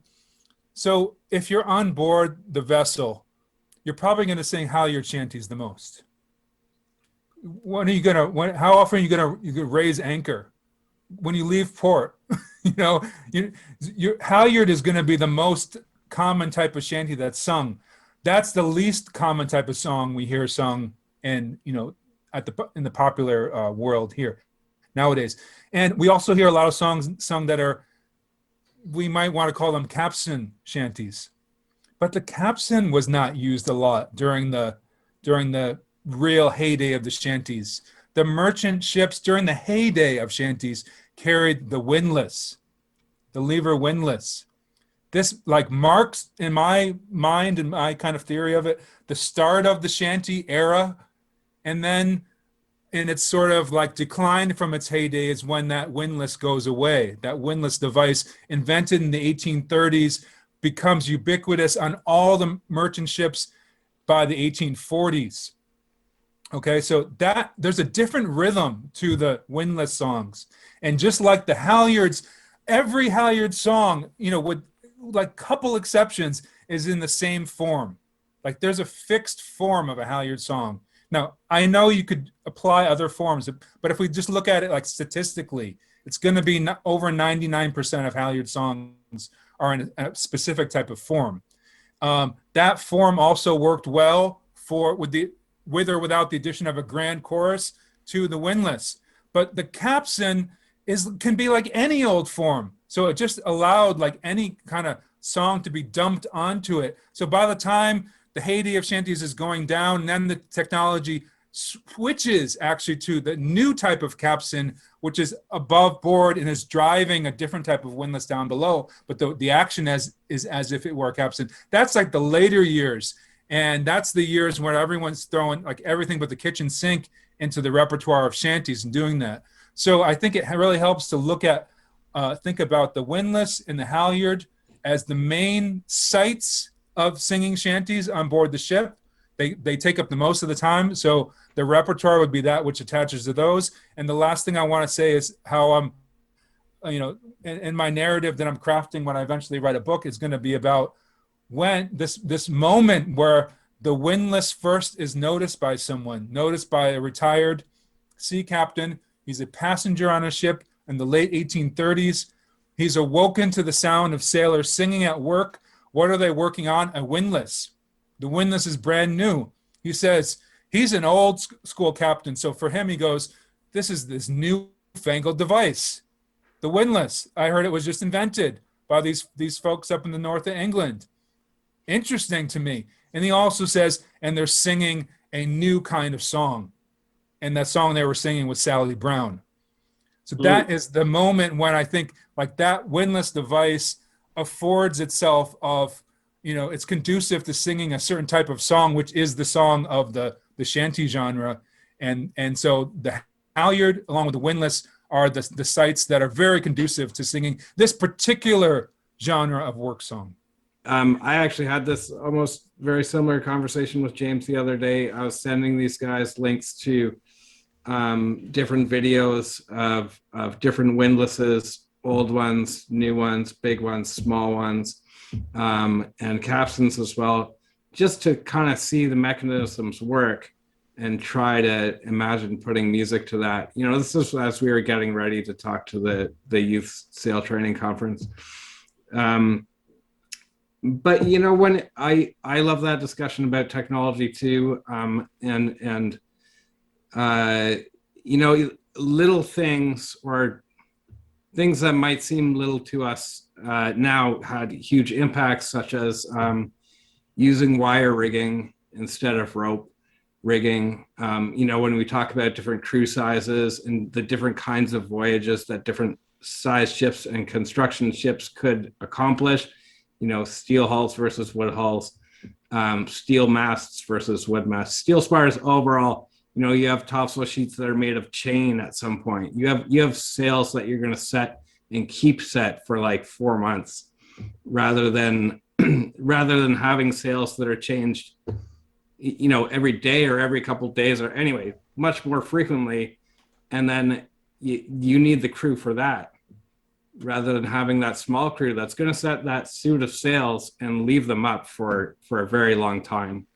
So if you're on board the vessel, you're probably going to sing halyard shanties the most. How often are you going to raise anchor? When you leave port, your halyard is going to be the most common type of shanty that's sung. That's the least common type of song we hear sung in the popular world here nowadays. And we also hear a lot of songs sung that are, we might want to call them capstan shanties, but the capstan was not used a lot during the real heyday of the shanties. The merchant ships during the heyday of shanties carried the windlass, the lever windlass. This like marks, in my mind and my kind of theory of it, the start of the shanty era. And then in its sort of like decline from its heyday is when that windlass goes away. That windlass device, invented in the 1830s, becomes ubiquitous on all the merchant ships by the 1840s. Okay, so that there's a different rhythm to the windlass songs. And just like the halyards, every halyard song, with like couple exceptions, is in the same form. Like there's a fixed form of a halyard song. Now, I know you could apply other forms, but if we just look at it like statistically, it's going to be over 99% of halyard songs are in a specific type of form. That form also worked well with or without the addition of a grand chorus to the windlass. But the capstan can be like any old form. So it just allowed like any kind of song to be dumped onto it. So by the time the heyday of shanties is going down, and then the technology switches actually to the new type of capstan, which is above board and is driving a different type of windlass down below. But the action is as if it were a capstan. That's like the later years. And that's the years where everyone's throwing like everything but the kitchen sink into the repertoire of shanties and doing that. So I think it really helps to think about the windlass and the halyard as the main sites of singing shanties on board the ship. They take up the most of the time. So the repertoire would be that which attaches to those. And the last thing I want to say is how I'm, in my narrative that I'm crafting when I eventually write a book is going to be about when this moment where the windlass first is noticed by a retired sea captain. He's a passenger on a ship in the late 1830s. He's awoken to the sound of sailors singing at work. What are they working on? A windlass. The windlass is brand new. He says he's an old school captain. So for him, he goes, this is this newfangled device. The windlass. I heard it was just invented by these folks up in the north of England. Interesting to me. And he also says, and they're singing a new kind of song. And that song they were singing was Sally Brown. So that is the moment when I think like that windlass device affords itself of, it's conducive to singing a certain type of song, which is the song of the shanty genre. And so the halyard along with the windlass are the sites that are very conducive to singing this particular genre of work song. I actually had this almost very similar conversation with James the other day. I was sending these guys links to different videos of different windlasses, old ones, new ones, big ones, small ones, and capstans as well, just to kind of see the mechanisms work and try to imagine putting music to that. This is as we were getting ready to talk to the youth sail training conference. But when I love that discussion about technology too, and little things or things that might seem little to us now had huge impacts, such as using wire rigging instead of rope rigging. When we talk about different crew sizes and the different kinds of voyages that different size ships and construction ships could accomplish. Steel hulls versus wood hulls, steel masts versus wood masts, steel spars overall. You have topsail sheets that are made of chain at some point. You have sails that you're going to set and keep set for like 4 months, rather than having sails that are changed, every day or every couple of days, or anyway, much more frequently. And then you need the crew for that. rather than having that small crew that's going to set that suit of sails and leave them up for a very long time.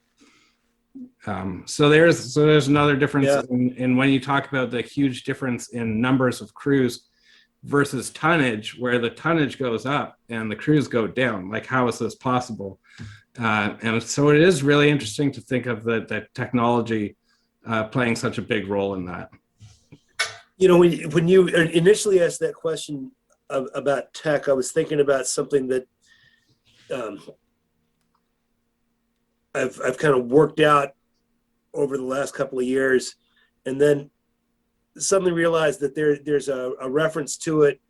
So there's another difference in when you talk about the huge difference in numbers of crews versus tonnage, where the tonnage goes up and the crews go down. Like, how is this possible? And so it is really interesting to think of the technology playing such a big role in that. You know, when you initially asked that question about tech, I was thinking about something that I've kind of worked out over the last couple of years, and then suddenly realized that there's a reference to it,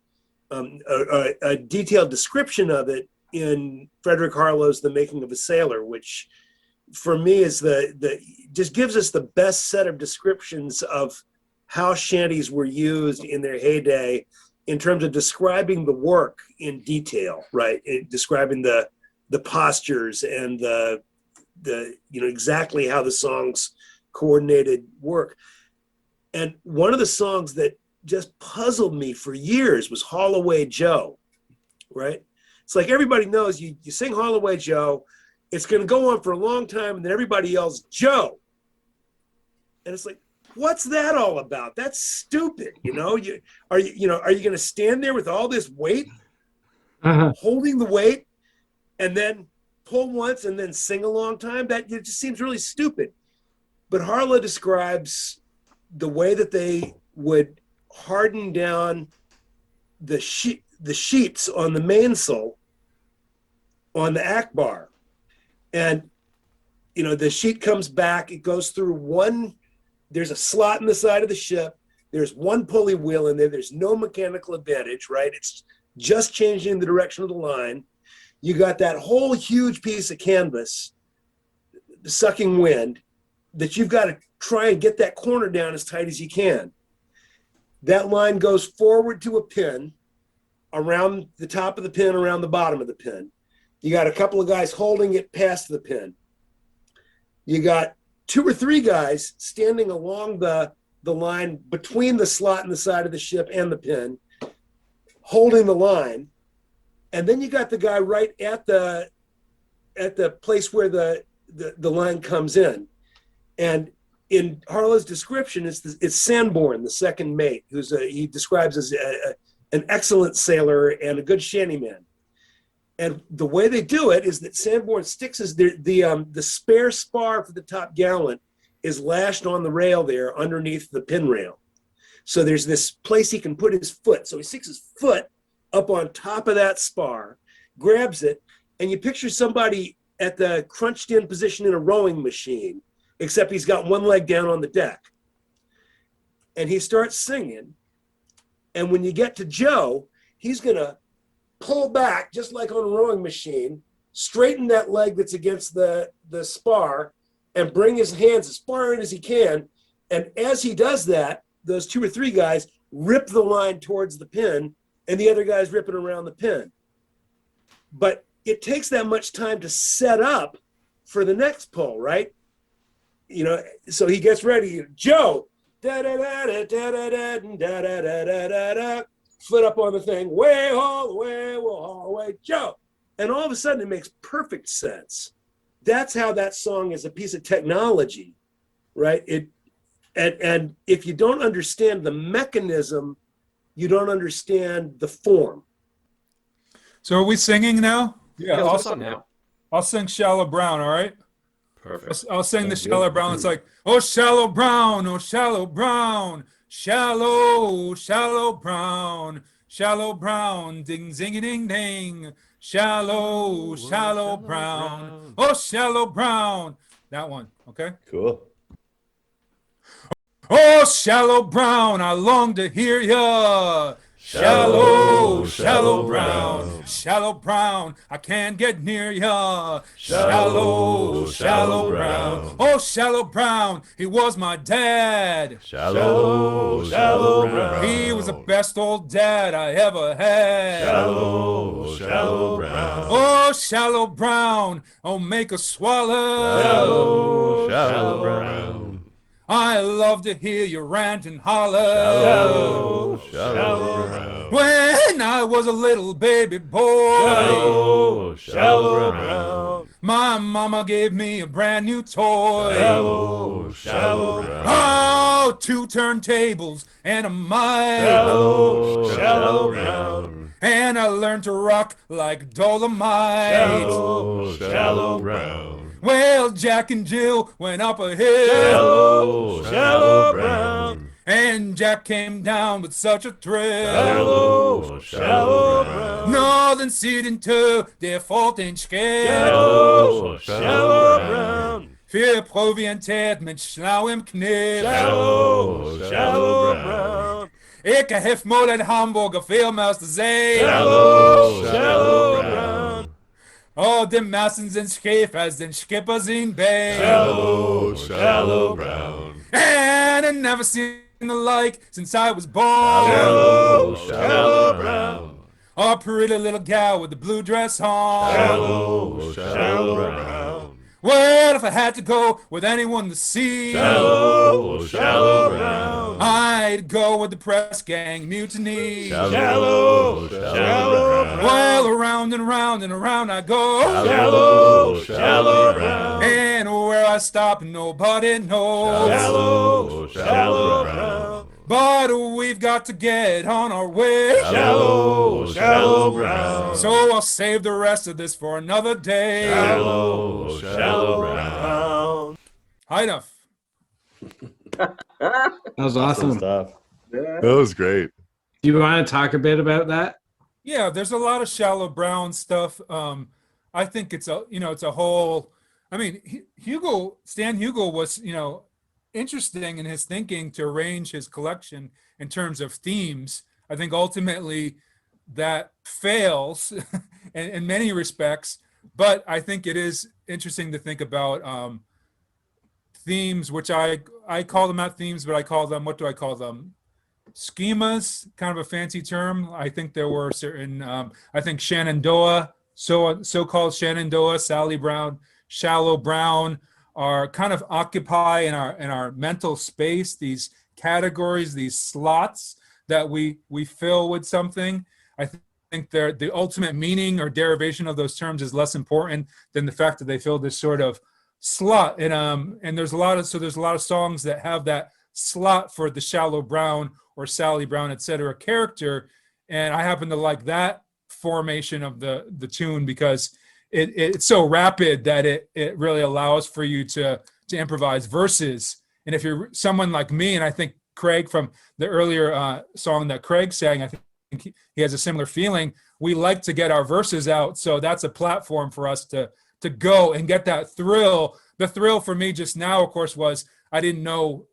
a detailed description of it in Frederick Harlow's The Making of a Sailor, which for me is just gives us the best set of descriptions of how shanties were used in their heyday in terms of describing the work in detail, right? Describing the postures and the exactly how the songs coordinated work. And one of the songs that just puzzled me for years was Haul Away Joe, right? It's like everybody knows you sing Haul Away Joe, it's going to go on for a long time, and then everybody yells Joe. And it's like, what's that all about? That's stupid. Are you going to stand there with all this weight, holding the weight, and then pull once and then sing a long time? That it just seems really stupid. But Harlow describes the way that they would harden down the sheets on the mainsail on the Akbar. And, the sheet comes back, it goes through there's a slot in the side of the ship, there's one pulley wheel in there, there's no mechanical advantage, right? It's just changing the direction of the line. You got that whole huge piece of canvas, sucking wind, that you've got to try and get that corner down as tight as you can. That line goes forward to a pin, around the top of the pin, around the bottom of the pin. You got a couple of guys holding it past the pin. You got 2 or 3 guys standing along the line between the slot in the side of the ship and the pin, holding the line. And then you got the guy right at the place where the line comes in. And in Harlow's description, it's Sanborn, the second mate, he describes as an excellent sailor and a good shantyman. And the way they do it is that Sanborn sticks the spare spar for the top gallant is lashed on the rail there underneath the pin rail. So there's this place he can put his foot. So he sticks his foot up on top of that spar, grabs it, and you picture somebody at the crunched in position in a rowing machine, except he's got one leg down on the deck. And he starts singing. And when you get to Joe, he's going to pull back, just like on a rowing machine, straighten that leg that's against the spar, and bring his hands as far in as he can. And as he does that, those 2 or 3 guys rip the line towards the pin, and the other guy's ripping around the pin. But it takes that much time to set up for the next pull, right? So he gets ready. Joe, da da da da da da da da da da da da. Foot up on the thing, way all the way, all the way, Joe. And all of a sudden, it makes perfect sense. That's how that song is a piece of technology, right? And if you don't understand the mechanism, you don't understand the form. So are we singing now? Yeah, I'll sing now. I'll sing Shallow Brown, all right? Perfect. I'll sing the Shallow Brown. It's like, oh, shallow brown, shallow brown, shallow, shallow brown, ding, zing, ding, ding, shallow, shallow brown, oh, shallow brown. That one, okay? Cool. Oh, shallow brown, I long to hear ya. Shallow, shallow brown, I can't get near ya. Shallow, shallow brown. Oh, shallow brown, he was my dad. Shallow, shallow brown. He was the best old dad I ever had. Shallow, shallow brown. Oh, shallow brown, oh, make a swallow. Shallow, shallow brown. I love to hear you rant and holler. Shallow, shallow brown. When I I was a little baby boy. Shallow, shallow ground. My mama gave me a brand new toy. Shallow, shallow ground. Oh, 2 turntables and a mic. Shallow, shallow ground. And I learned to rock like Dolomite. Shallow, shallow ground. Well, Jack and Jill went up a hill. Shallow, shallow ground. And Jack came down with such a thrill. Shallow, shallow ground. Northern Seed to der Fortenschke. Shallow, shallow ground. Wir proviantiert mit schlauem Kniff. Shallow, shallow ground. Ik heb mal in Hamburger veel meer te zijn. Shallow, shallow ground. Oh, de massen zijn scheef als den skippers in bay. Shallow, shallow ground. And I never seen the like since I was born. Shallow, shallow ground. Oh, pretty little gal with the blue dress on. Shallow, shallow ground. Well, if I had to go with anyone to see, Shallow, shallow ground. I'd go with the Pressgang Mutiny. Shallow, shallow ground. Well, around and around and around I go. Shallow, shallow ground. And where I stop, nobody knows. Shallow, shallow ground. But we've got to get on our way. Shallow, shallow ground. So I'll save the rest of this for another day. Shallow, shallow ground. High enough. That was awesome. Stuff. That was great. Do you want to talk a bit about that? Yeah, there's a lot of shallow brown stuff. I think it's a whole. I mean, Stan Hugo was interesting in his thinking to arrange his collection in terms of themes. I think ultimately that fails in many respects, but I think it is interesting to think about themes, which I call them not themes, but I call them, what do I call them? Schemas, kind of a fancy term. I think there were certain, I think Shenandoah, so-called Shenandoah, Sally Brown, Shallow Brown, are kind of occupy in our mental space, these categories, these slots that we fill with something. I think the ultimate meaning or derivation of those terms is less important than the fact that they fill this sort of slot. And there's a lot of songs that have that slot for the Shallow Brown or Sally Brown, etc. character. And I happen to like that formation of the tune because it's so rapid that it really allows for you to improvise verses. And if you're someone like me, and I think Craig from the earlier song that Craig sang, I think he has a similar feeling. We like to get our verses out, so that's a platform for us to go and get that thrill. The thrill for me just now, of course, was I didn't know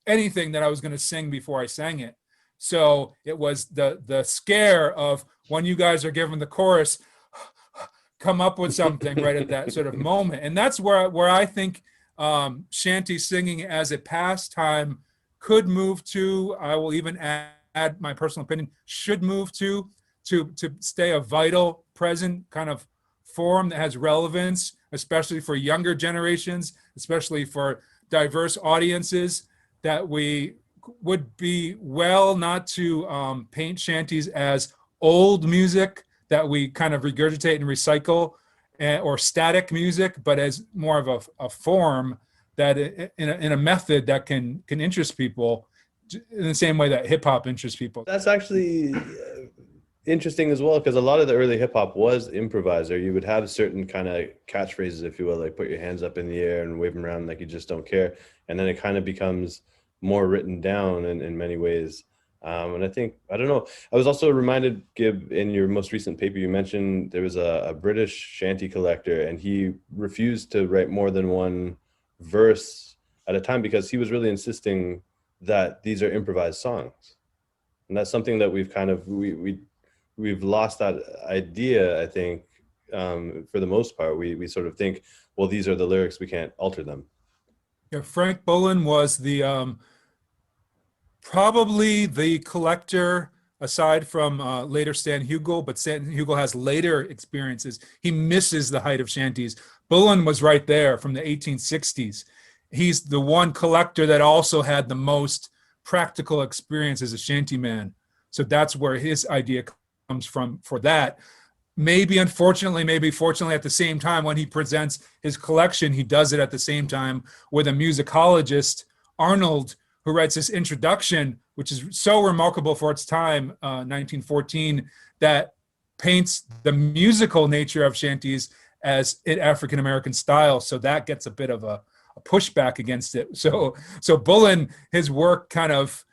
anything that I was going to sing before I sang it. So it was the scare of when you guys are given the chorus, come up with something right at that sort of moment. And that's where I think shanty singing as a pastime could move to. I will even add my personal opinion, should move to stay a vital, present kind of form that has relevance, especially for younger generations, especially for diverse audiences, that we would be well not to paint shanties as old music that we kind of regurgitate and recycle, or static music, but as more of a form that in a method that can interest people in the same way that hip hop interests people. That's actually interesting as well, because a lot of the early hip hop was improvised, or you would have certain kind of catchphrases, if you will, like put your hands up in the air and wave them around like you just don't care. And then it kind of becomes more written down in many ways. And I think, I don't know, I was also reminded, Gibb, in your most recent paper, you mentioned there was a British shanty collector, and he refused to write more than one verse at a time because he was really insisting that these are improvised songs. And that's something that we've kind of, we've lost that idea, I think, for the most part. We sort of think, well, these are the lyrics, we can't alter them. Yeah, Frank Bullen was the probably the collector, aside from later Stan Hugo, but Stan Hugo has later experiences. He misses the height of shanties. Bullen was right there from the 1860s. He's the one collector that also had the most practical experience as a shanty man. So that's where his idea comes from for that. Maybe unfortunately, maybe fortunately, at the same time, when he presents his collection, he does it at the same time with a musicologist, Arnold, who writes this introduction, which is so remarkable for its time, 1914, that paints the musical nature of shanties as in African American style. So that gets a bit of a pushback against it. So Bullen, his work kind of,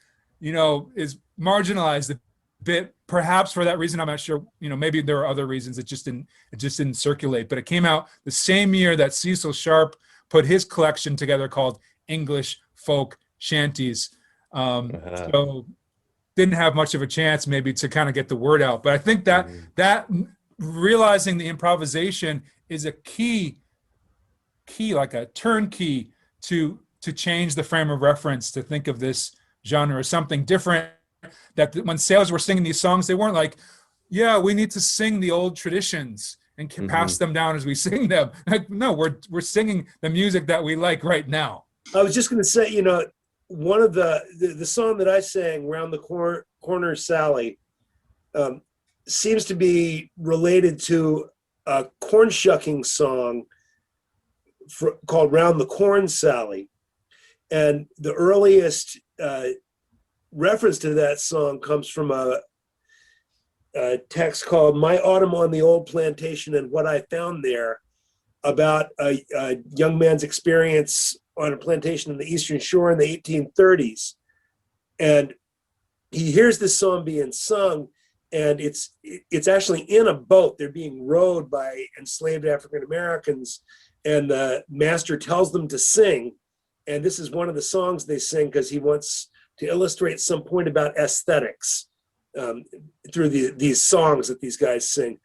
is marginalized a bit, perhaps for that reason. I'm not sure. Maybe there are other reasons. It just didn't circulate. But it came out the same year that Cecil Sharp put his collection together called English Folk Shanties. So didn't have much of a chance maybe to kind of get the word out. But I think that that realizing the improvisation is a key, like a turnkey to change the frame of reference, to think of this genre as something different. That when sailors were singing these songs, they weren't like, yeah, we need to sing the old traditions and pass them down as we sing them. Like, no, we're singing the music that we like right now. I was just going to say, one of the song that I sang, "Round the Corner Sally," seems to be related to a corn shucking song called "Round the Corn Sally," and the earliest reference to that song comes from a text called "My Autumn on the Old Plantation and What I Found There," about a young man's experience on a plantation in the Eastern Shore in the 1830s. And he hears this song being sung, and it's actually in a boat. They're being rowed by enslaved African Americans, and the master tells them to sing. And this is one of the songs they sing because he wants to illustrate some point about aesthetics through these songs that these guys sing.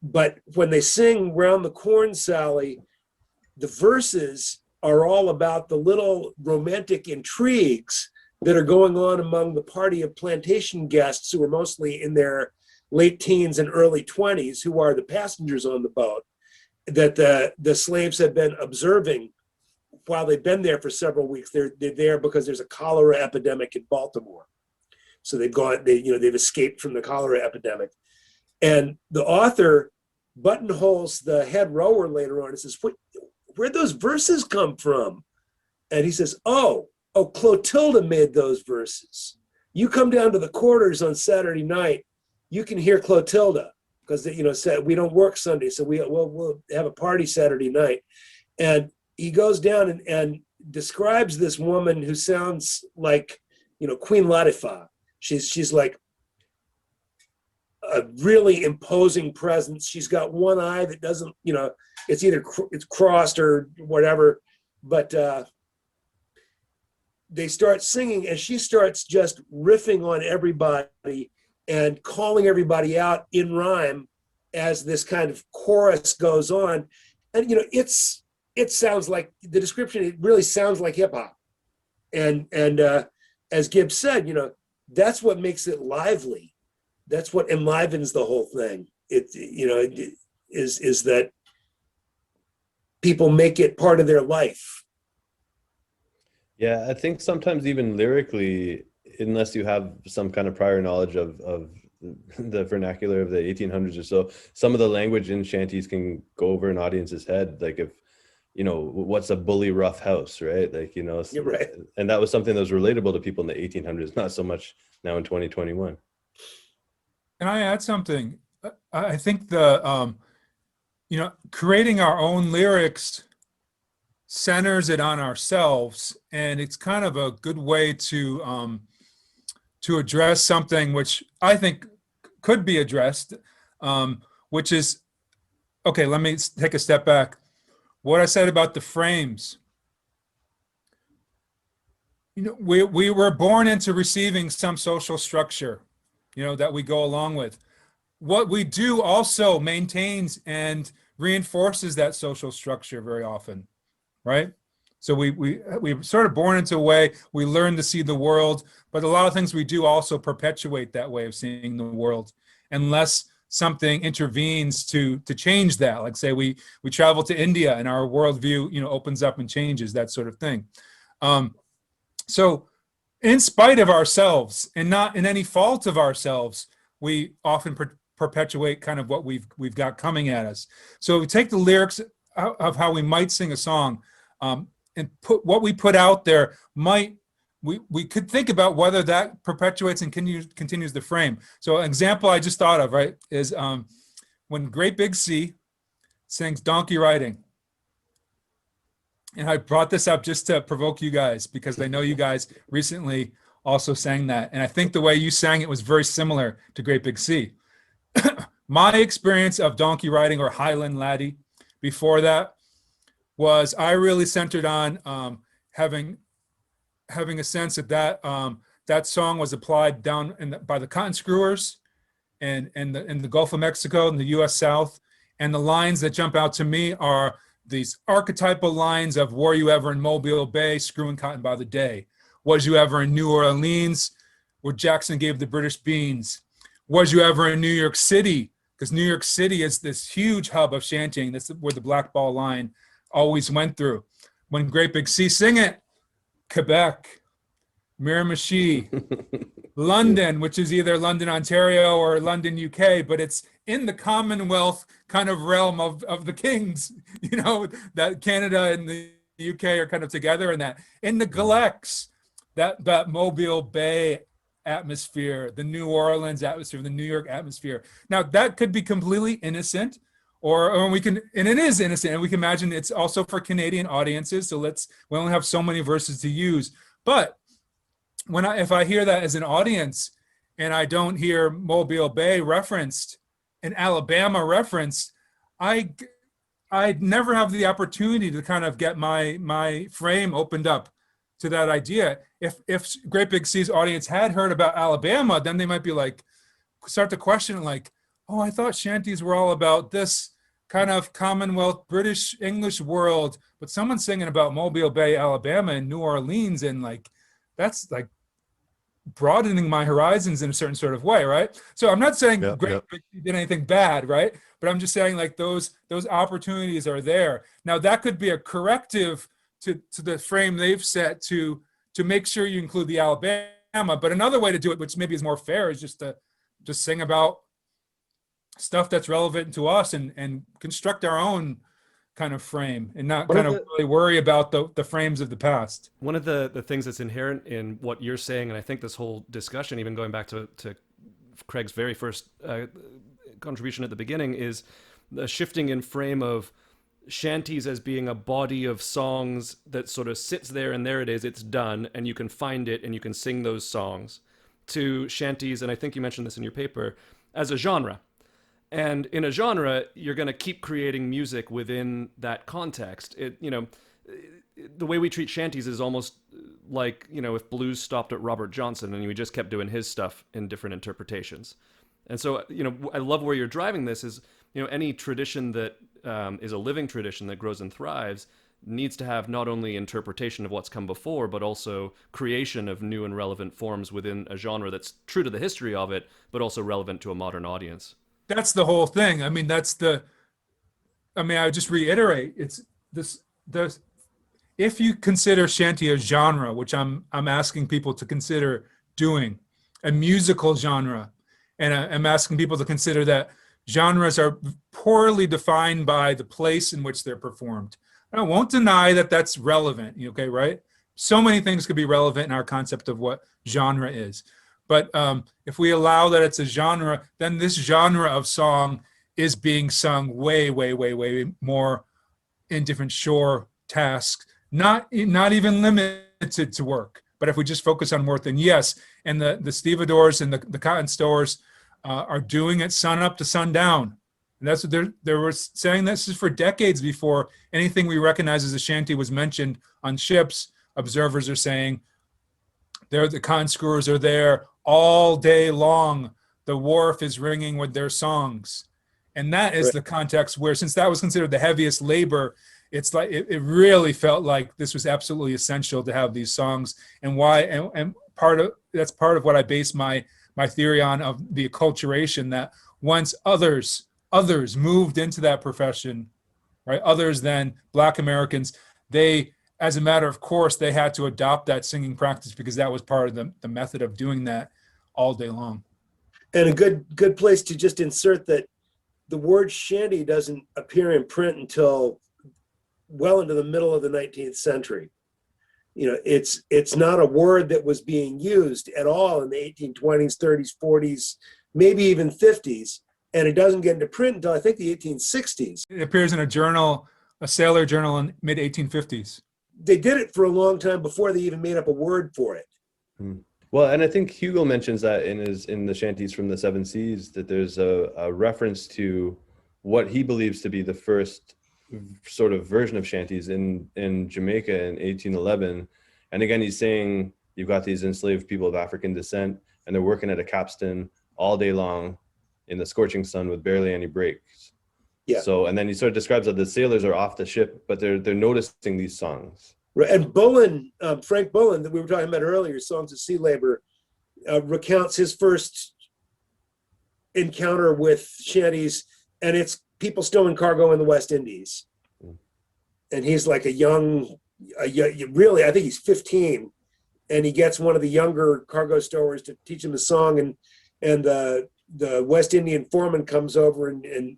But when they sing "Round the Corn Sally," the verses are all about the little romantic intrigues that are going on among the party of plantation guests, who are mostly in their late teens and early 20s, who are the passengers on the boat, that the slaves have been observing while they've been there for several weeks. They're there because there's a cholera epidemic in Baltimore. So they've escaped from the cholera epidemic. And the author buttonholes the head rower later on and says, "Where'd those verses come from?" And he says, oh, Clotilda made those verses. You come down to the quarters on Saturday night, you can hear Clotilda, because we don't work Sunday, so we'll have a party Saturday night. And he goes down and describes this woman who sounds like, Queen Latifah. She's like a really imposing presence. She's got one eye that doesn't, it's either it's crossed or whatever, but they start singing, and she starts just riffing on everybody and calling everybody out in rhyme as this kind of chorus goes on. And it sounds like, the description, it really sounds like hip hop. And as Gibb said, that's what makes it lively. That's what enlivens the whole thing. Is that people make it part of their life. Yeah, I think sometimes even lyrically, unless you have some kind of prior knowledge of the vernacular of the 1800s or so, some of the language in shanties can go over an audience's head. Like if, what's a bully rough house, right? Like, You're right. And that was something that was relatable to people in the 1800s, not so much now in 2021. Can I add something? I think the, creating our own lyrics centers it on ourselves, and it's kind of a good way to address something which I think could be addressed, which is, okay, let me take a step back. What I said about the frames. We were born into receiving some social structure, that we go along with. What we do also maintains and reinforces that social structure very often, right? So we sort of born into a way, we learn to see the world, but a lot of things we do also perpetuate that way of seeing the world, unless something intervenes to change that. Like say we travel to India and our worldview, opens up and changes, that sort of thing. So in spite of ourselves and not in any fault of ourselves, we often perpetuate kind of what we've got coming at us. So we take the lyrics of how we might sing a song, and put what we put out there we could think about whether that perpetuates and continues the frame. So an example I just thought of, right, is when Great Big Sea sings Donkey Riding. And I brought this up just to provoke you guys, because I know you guys recently also sang that. And I think the way you sang it was very similar to Great Big Sea. My experience of Donkey Riding, or Highland Laddie, before that was I really centered on having a sense that that song was applied down by the cotton screwers and in the Gulf of Mexico and the U.S. South. And the lines that jump out to me are these archetypal lines of, were you ever in Mobile Bay, screwing cotton by the day? Was you ever in New Orleans, where Jackson gave the British beans? Was you ever in New York City? Because New York City is this huge hub of shantying. That's where the Black Ball line always went through. When Great Big Sea sing it, Quebec, Miramichi, London, which is either London, Ontario or London, UK, but it's in the Commonwealth kind of realm of the kings, that Canada and the UK are kind of together in that. In the Galex, that Mobile Bay atmosphere, the New Orleans atmosphere, the New York atmosphere. Now that could be completely innocent, or we can, and it is innocent, and we can imagine it's also for Canadian audiences. So we only have so many verses to use. But if I hear that as an audience, and I don't hear Mobile Bay referenced and Alabama referenced, I never have the opportunity to kind of get my frame opened up to that idea. If Great Big Sea's audience had heard about Alabama, then they might be like, start to question like, oh, I thought shanties were all about this kind of Commonwealth British English world, but someone's singing about Mobile Bay, Alabama, and New Orleans, and like that's like broadening my horizons in a certain sort of way, right? So I'm not saying Great Big Sea did anything bad, right? But I'm just saying like those opportunities are there. Now that could be a corrective to the frame they've set to make sure you include the Alabama. But another way to do it, which maybe is more fair, is just to just sing about stuff that's relevant to us and construct our own kind of frame and not kind of really worry about the frames of the past. One of the things that's inherent in what you're saying, and I think this whole discussion, even going back to Craig's very first contribution at the beginning, is the shifting in frame of shanties as being a body of songs that sort of sits there and there it is, it's done, and you can find it and you can sing those songs, to shanties, and I think you mentioned this in your paper, as a genre. And in a genre, you're going to keep creating music within that context. The way we treat shanties is almost like, if blues stopped at Robert Johnson and we just kept doing his stuff in different interpretations. And so, I love where you're driving this is, any tradition that is a living tradition that grows and thrives needs to have not only interpretation of what's come before, but also creation of new and relevant forms within a genre that's true to the history of it, but also relevant to a modern audience. That's the whole thing. I mean, I would just reiterate, it's this, if you consider shanty a genre, which I'm asking people to consider doing, a musical genre, and I'm asking people to consider that genres are poorly defined by the place in which they're performed. I won't deny that that's relevant, okay, right? So many things could be relevant in our concept of what genre is. But if we allow that it's a genre, then this genre of song is being sung way, way, way, way more in different shore tasks, not even limited to work. But if we just focus on work, then yes. And the stevedores and the cotton stores are doing it sun up to sundown. And that's what they were saying. This is for decades before anything we recognize as a shanty was mentioned on ships. Observers are saying the cotton screwers are there all day long. The wharf is ringing with their songs. And that is the context where, since that was considered the heaviest labor, it's like it really felt like this was absolutely essential to have these songs. And why, and that's part of what I base my theory on, of the acculturation, that once others moved into that profession, right, others than Black Americans, they, as a matter of course, they had to adopt that singing practice because that was part of the method of doing that all day long. And a good place to just insert that the word shanty doesn't appear in print until well into the middle of the 19th century. You know, it's not a word that was being used at all in the 1820s, 30s, 40s, maybe even 50s. And it doesn't get into print until I think the 1860s. It appears in a journal, a sailor journal in mid 1850s. They did it for a long time before they even made up a word for it. Well, and I think Hugo mentions that in the Shanties from the Seven Seas, that there's a reference to what he believes to be the first sort of version of Shanties in Jamaica in 1811. And again, he's saying you've got these enslaved people of African descent, and they're working at a capstan all day long in the scorching sun with barely any breaks. Yeah. So, and then he sort of describes that the sailors are off the ship, but they're noticing these songs. Right. And Bullen, Frank Bullen, that we were talking about earlier, Songs of Sea Labor, recounts his first encounter with shanties, and it's people stowing cargo in the West Indies. And he's like really, I think he's 15, and he gets one of the younger cargo stowers to teach him a song, and the West Indian foreman comes over and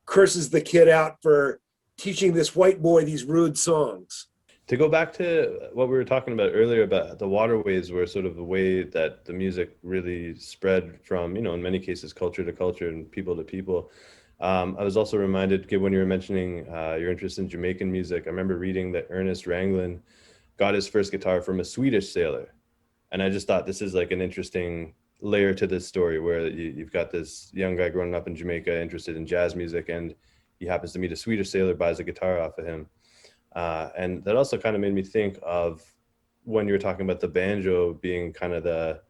curses the kid out for teaching this white boy these rude songs. To go back to what we were talking about earlier about the waterways were sort of the way that the music really spread from, in many cases, culture to culture and people to people. I was also reminded, Gibb, when you were mentioning your interest in Jamaican music, I remember reading that Ernest Ranglin got his first guitar from a Swedish sailor. And I just thought this is like an interesting layer to this story where you've got this young guy growing up in Jamaica interested in jazz music, and he happens to meet a Swedish sailor, buys a guitar off of him. And that also kind of made me think of when you were talking about the banjo being kind of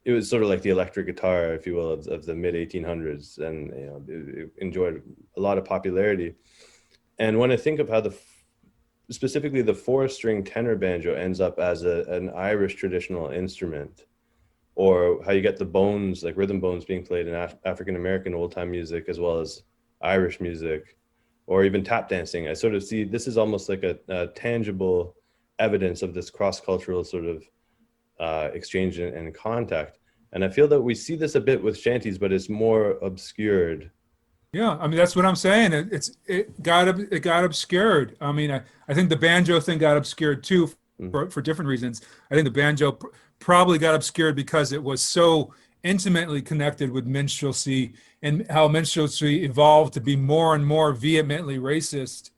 it was sort of like the electric guitar, if you will, of the mid 1800s, and it enjoyed a lot of popularity. And when I think of how specifically the 4-string tenor banjo ends up as an Irish traditional instrument, or how you get the bones, like rhythm bones, being played in African-American old-time music as well as Irish music, or even tap dancing, I sort of see this is almost like a tangible evidence of this cross-cultural sort of exchange and contact. And I feel that we see this a bit with shanties, but it's more obscured. Yeah, I mean, that's what I'm saying. It got obscured. I mean, I think the banjo thing got obscured too for different reasons. I think the banjo probably got obscured because it was so intimately connected with minstrelsy, and how minstrelsy evolved to be more and more vehemently racist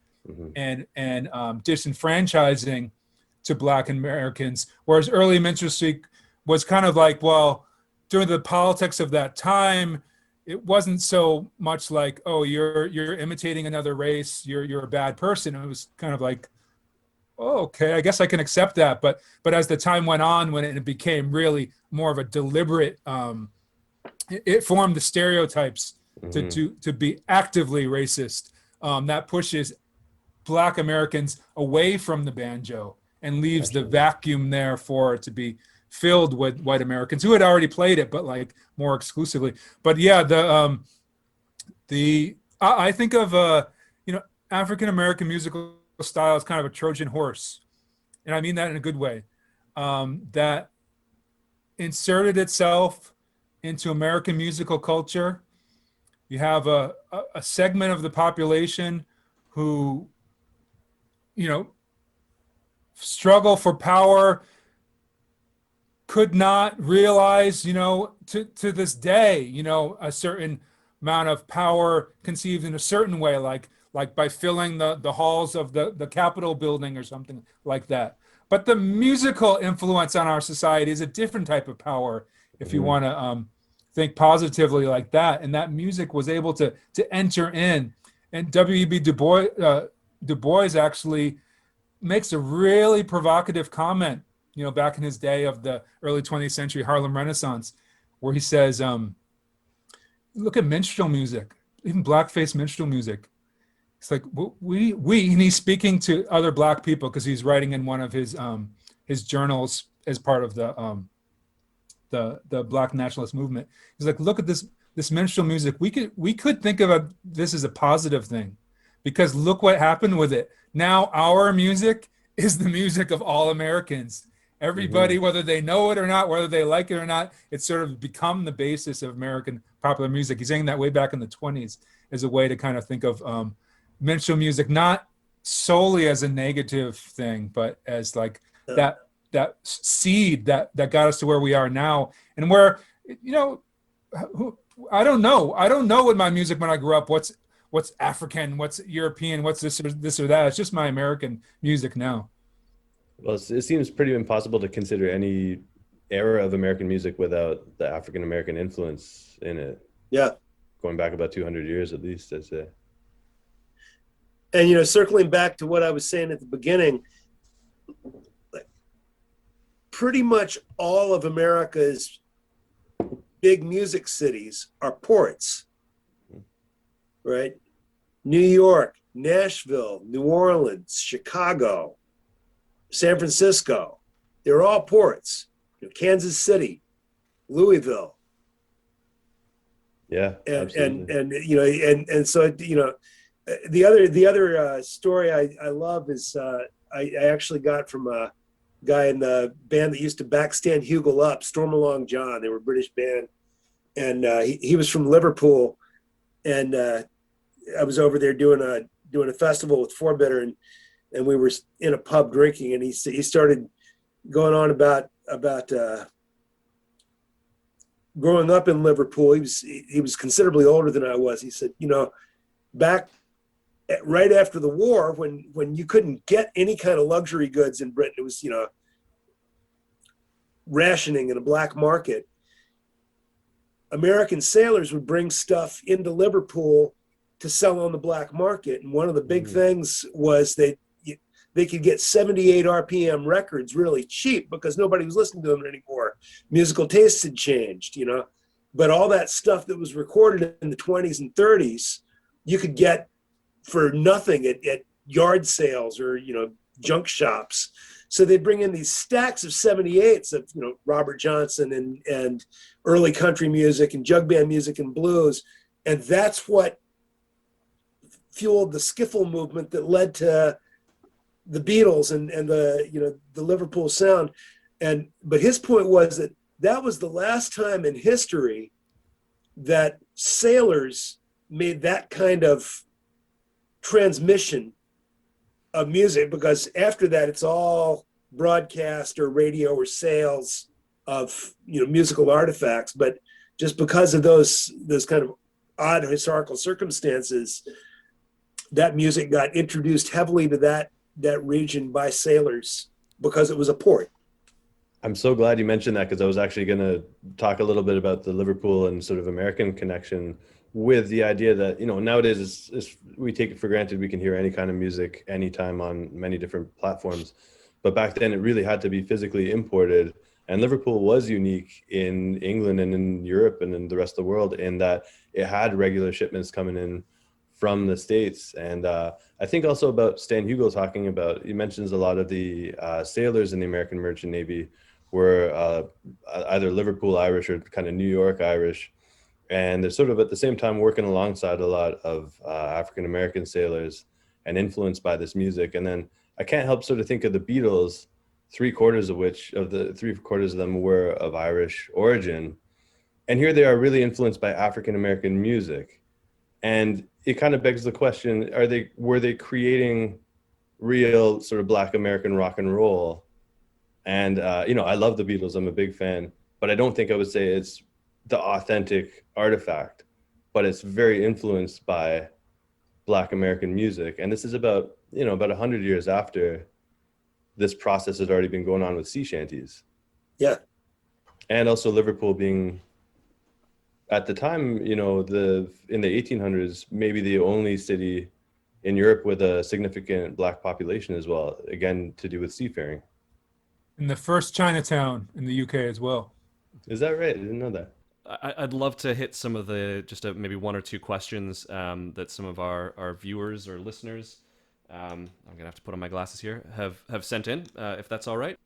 and disenfranchising to Black Americans, whereas early minstrelsy was kind of like, well, during the politics of that time, it wasn't so much like, oh, you're imitating another race, you're a bad person. It was kind of like, oh, okay, I guess I can accept that. But as the time went on, when it became really more of a deliberate, it formed the stereotypes to be actively racist. That pushes Black Americans away from the banjo and leaves the vacuum there for it to be filled with white Americans who had already played it, but like more exclusively. But yeah, I think of African American musical style as kind of a Trojan horse, and I mean that in a good way, that inserted itself into American musical culture. You have a segment of the population who, struggle for power, could not realize, to this day, a certain amount of power conceived in a certain way, like by filling the halls of the Capitol building or something like that. But the musical influence on our society is a different type of power, if you want to think positively like that. And that music was able to enter in. And W.E.B. Du Bois actually makes a really provocative comment, back in his day of the early 20th century Harlem Renaissance, where he says, look at minstrel music, even blackface minstrel music. It's like we and he's speaking to other Black people because he's writing in one of his journals as part of the Black nationalist movement. He's like, look at this minstrel music. We could think of this as a positive thing, because look what happened with it. Now our music is the music of all Americans, Everybody, whether they know it or not, whether they like it or not, it's sort of become the basis of American popular music. He's saying that way back in the 20s as a way to kind of think of minstrel music, not solely as a negative thing, but as like that seed that got us to where we are now, and where, I don't know with my music when I grew up what's African, what's European, what's this or that. It's just my American music now. Well, it seems pretty impossible to consider any era of American music without the African American influence in it. Yeah. Going back about 200 years at least, I'd say. And, circling back to what I was saying at the beginning, pretty much all of America's big music cities are ports, right? New York, Nashville, New Orleans, Chicago, San Francisco, they're all ports. Kansas City, Louisville. Yeah, and absolutely. and so the other story I love is I actually got from a guy in the band that used to backstand Hugel Up, Storm Along John. They were a British band, and he was from Liverpool, and I was over there doing a festival with Forbidder, and we were in a pub drinking, and he started going on about growing up in Liverpool. He was considerably older than I was. He said, back right after the war, when you couldn't get any kind of luxury goods in Britain, it was rationing in a black market. American sailors would bring stuff into Liverpool to sell on the black market, and one of the big things was they could get 78 RPM records really cheap because nobody was listening to them anymore. Musical tastes had changed, but all that stuff that was recorded in the 20s and 30s, you could get for nothing at yard sales or, junk shops. So they bring in these stacks of 78s of, Robert Johnson and early country music and jug band music and blues. And that's what fueled the skiffle movement that led to the Beatles and the Liverpool sound. But his point was that was the last time in history that sailors made that kind of transmission of music, because after that it's all broadcast or radio or sales of musical artifacts. But just because of those kind of odd historical circumstances, that music got introduced heavily to that region by sailors because it was a port. I'm so glad you mentioned that, because I was actually going to talk a little bit about the Liverpool and sort of American connection, with the idea that, nowadays we take it for granted we can hear any kind of music anytime on many different platforms. But back then it really had to be physically imported. And Liverpool was unique in England and in Europe and in the rest of the world in that it had regular shipments coming in from the States. And I think also about Stan Hugel talking about, he mentions a lot of the sailors in the American Merchant Navy were either Liverpool Irish or kind of New York Irish. And they're sort of at the same time working alongside a lot of African-American sailors and influenced by this music. And then I can't help sort of think of the Beatles, three-quarters of them were of Irish origin. And here they are really influenced by African-American music. And it kind of begs the question, were they creating real sort of Black American rock and roll? And, I love the Beatles. I'm a big fan, but I don't think I would say it's the authentic artifact, but it's very influenced by Black American music. And this is about 100 years after this process had already been going on with sea shanties. Yeah. And also Liverpool being, at the time, in the 1800s, maybe the only city in Europe with a significant Black population as well, again, to do with seafaring. And the first Chinatown in the UK as well. Is that right? I didn't know that. I'd love to hit some of maybe one or two questions that some of our viewers or listeners, I'm gonna have to put on my glasses here, have sent in, if that's all right.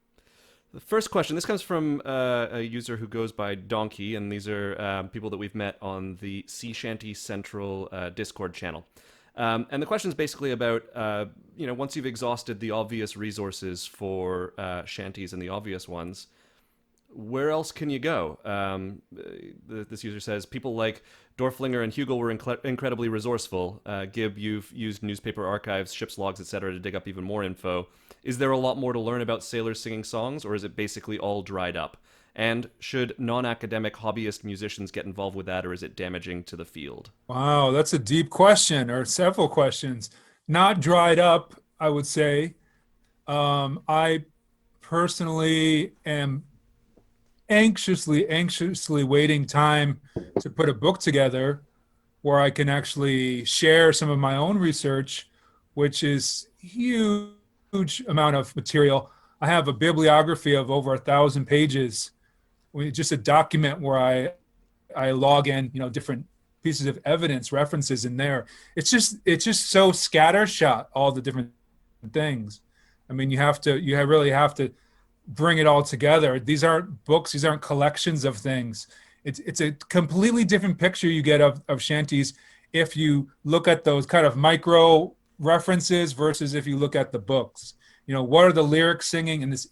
The first question, this comes from a user who goes by Donkey, and these are people that we've met on the Sea Shanty Central Discord channel. And the question is basically about, once you've exhausted the obvious resources for shanties and the obvious ones, where else can you go? This user says, people like Dorflinger and Hugel were incredibly resourceful. Gibb, you've used newspaper archives, ship's logs, etc. to dig up even more info. Is there a lot more to learn about sailors singing songs, or is it basically all dried up? And should non-academic hobbyist musicians get involved with that, or is it damaging to the field? Wow, that's a deep question, or several questions. Not dried up, I would say. I personally am anxiously waiting time to put a book together where I can actually share some of my own research, which is huge amount of material. I have a bibliography of over 1,000 pages, just a document where I log in, different pieces of evidence, references in there. It's just so scattershot, all the different things. I mean, you really have to bring it all together. These aren't books, these aren't collections of things. It's a completely different picture you get of shanties if you look at those kind of micro references versus if you look at the books. What are the lyrics singing in this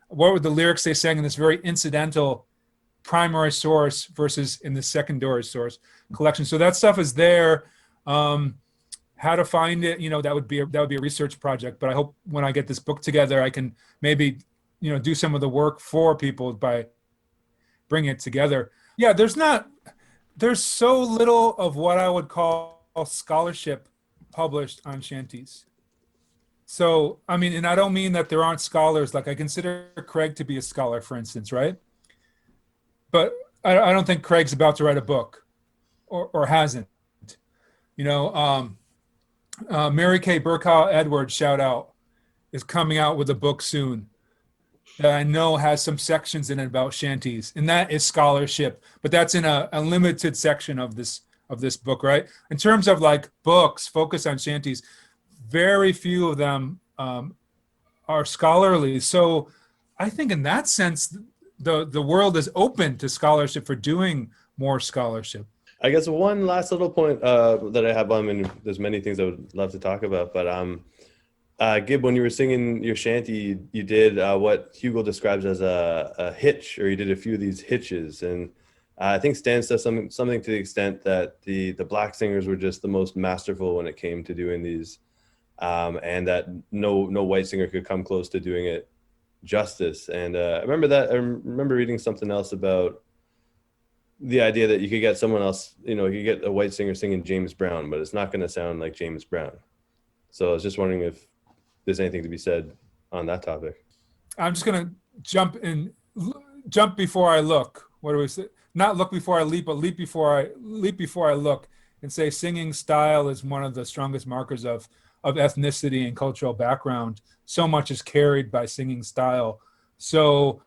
what were the lyrics they sang in this very incidental primary source versus in the secondary source collection? So that stuff is there. How to find it, that would be a research project. But I hope when I get this book together, I can maybe do some of the work for people by bringing it together. Yeah, there's so little of what I would call scholarship published on shanties. So, I mean, and I don't mean that there aren't scholars. Like, I consider Craig to be a scholar, for instance, right? But I don't think Craig's about to write a book or hasn't. Mary Kay Burkow Edwards, shout out, is coming out with a book soon that I know has some sections in it about shanties, and that is scholarship, but that's in a limited section of this book, right? In terms of like books focused on shanties, very few of them are scholarly. So I think in that sense, the world is open to scholarship for doing more scholarship. I guess one last little point that I have, there's many things I would love to talk about, but Gibb, when you were singing your shanty, you did what Hugel describes as a hitch, or you did a few of these hitches. And I think Stan says something to the extent that the black singers were just the most masterful when it came to doing these, and that no white singer could come close to doing it justice. And I remember reading something else about the idea that you could get someone else, you could get a white singer singing James Brown, but it's not going to sound like James Brown. So I was just wondering if there's anything to be said on that topic. I'm just going to jump before I look. What do we say? Not look before I leap, but leap before I look, and say singing style is one of the strongest markers of ethnicity and cultural background. So much is carried by singing style. So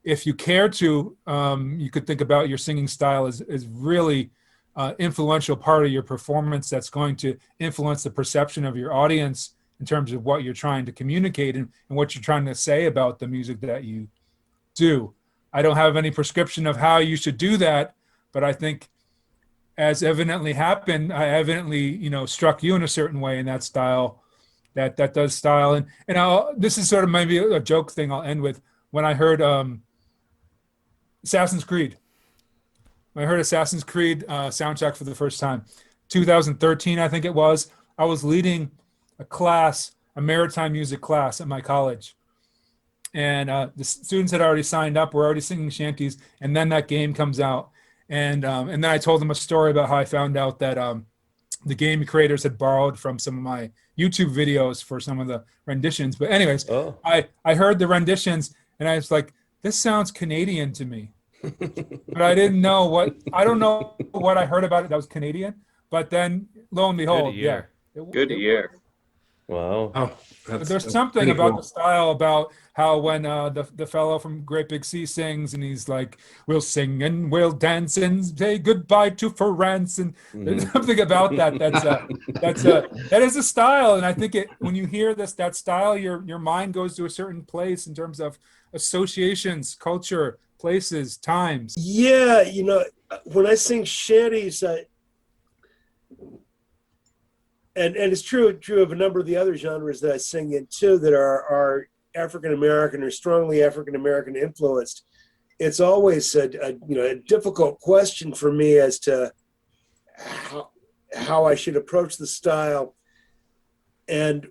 if you care to, you could think about your singing style as really influential part of your performance that's going to influence the perception of your audience in terms of what you're trying to communicate and what you're trying to say about the music that you do. I don't have any prescription of how you should do that, but I think as evidently happened, I evidently, struck you in a certain way in that style, that does style. And this is sort of maybe a joke thing I'll end with. When I heard Assassin's Creed, soundtrack for the first time, 2013, I think it was, I was leading a maritime music class at my college. And the students had already signed up, were already singing shanties, and then that game comes out. And then I told them a story about how I found out that the game creators had borrowed from some of my YouTube videos for some of the renditions. But anyways, I heard the renditions, and I was like, this sounds Canadian to me. But I don't know what I heard about it that was Canadian. But then, lo and behold, Good year. Wow. Oh, there's something about the style, about how when the fellow from Great Big Sea sings, and he's like, we'll sing and we'll dance and say goodbye to France, and there's something about that that is a style. And I think when you hear that style, your mind goes to a certain place in terms of associations, culture, places, times. Yeah, when I sing shanties, and it's true of a number of the other genres that I sing in too that are African American or strongly African American influenced. It's always a difficult question for me as to how I should approach the style. And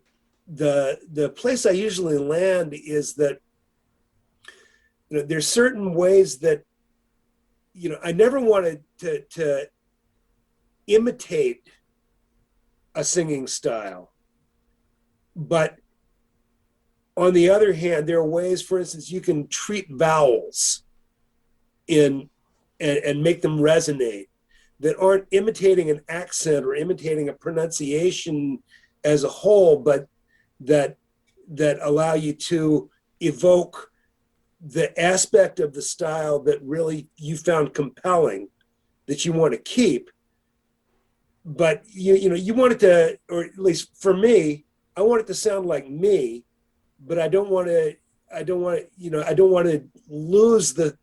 the place I usually land is that there's certain ways that I never wanted to imitate a singing style, but on the other hand, there are ways, for instance, you can treat vowels and make them resonate that aren't imitating an accent or imitating a pronunciation as a whole, but that allow you to evoke the aspect of the style that really you found compelling, that you want to keep. But you want it to, or at least for me, I want it to sound like me, but I don't want to lose the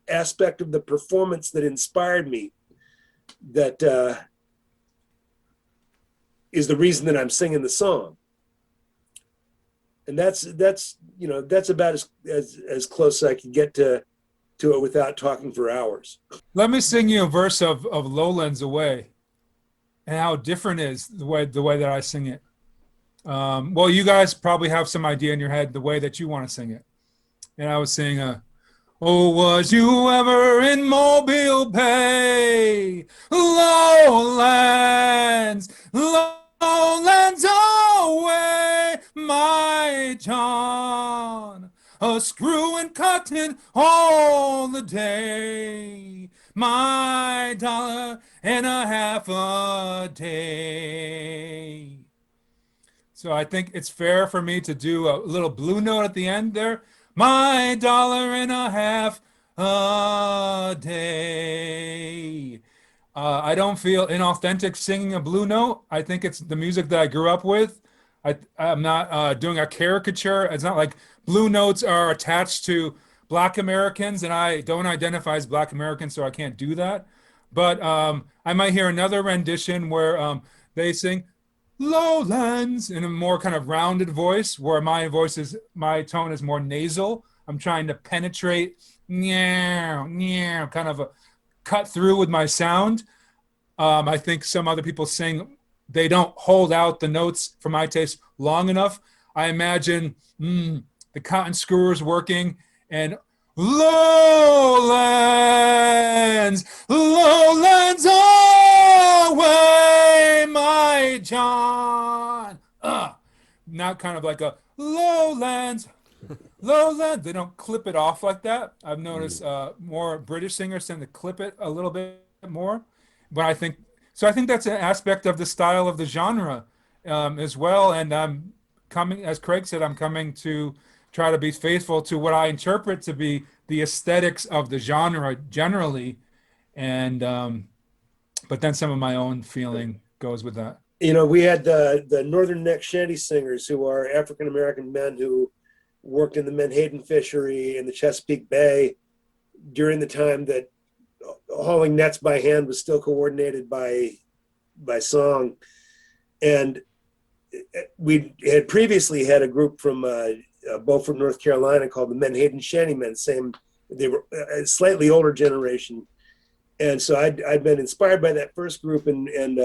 aspect of the performance that inspired me, that is the reason that I'm singing the song. And that's about as close as I can get to it without talking for hours. Let me sing you a verse of Lowlands Away, and how different is the way that I sing it. Well, you guys probably have some idea in your head the way that you want to sing it. And I was saying, oh, was you ever in Mobile Bay? Lowlands, lowlands away, my John, a screwing cotton all the day, my $1.50 a day. So I think it's fair for me to do a little blue note at the end there. My $1.50 a day. I don't feel inauthentic singing a blue note. I think it's the music that I grew up with. I'm not doing a caricature. It's not like blue notes are attached to Black Americans, and I don't identify as Black American, so I can't do that. But I might hear another rendition where they sing Lowlands in a more kind of rounded voice, where my tone is more nasal. I'm trying to penetrate, kind of a cut through with my sound. I think some other people sing, they don't hold out the notes for my taste long enough. I imagine the cotton screwers working and lowlands, lowlands away, my John. Not kind of like a lowlands, lowlands. They don't clip it off like that. I've noticed more British singers tend to clip it a little bit more. But I think that's an aspect of the style of the genre as well. And I'm coming, as Craig said, I'm coming to try to be faithful to what I interpret to be the aesthetics of the genre generally. And but then some of my own feeling goes with that. We had the Northern Neck Shanty singers, who are African-American men who worked in the Menhaden fishery in the Chesapeake Bay during the time that hauling nets by hand was still coordinated by song. And we had previously had a group from Beaufort, North Carolina, called the Menhaden Shantymen. They were a slightly older generation. And so I'd been inspired by that first group, and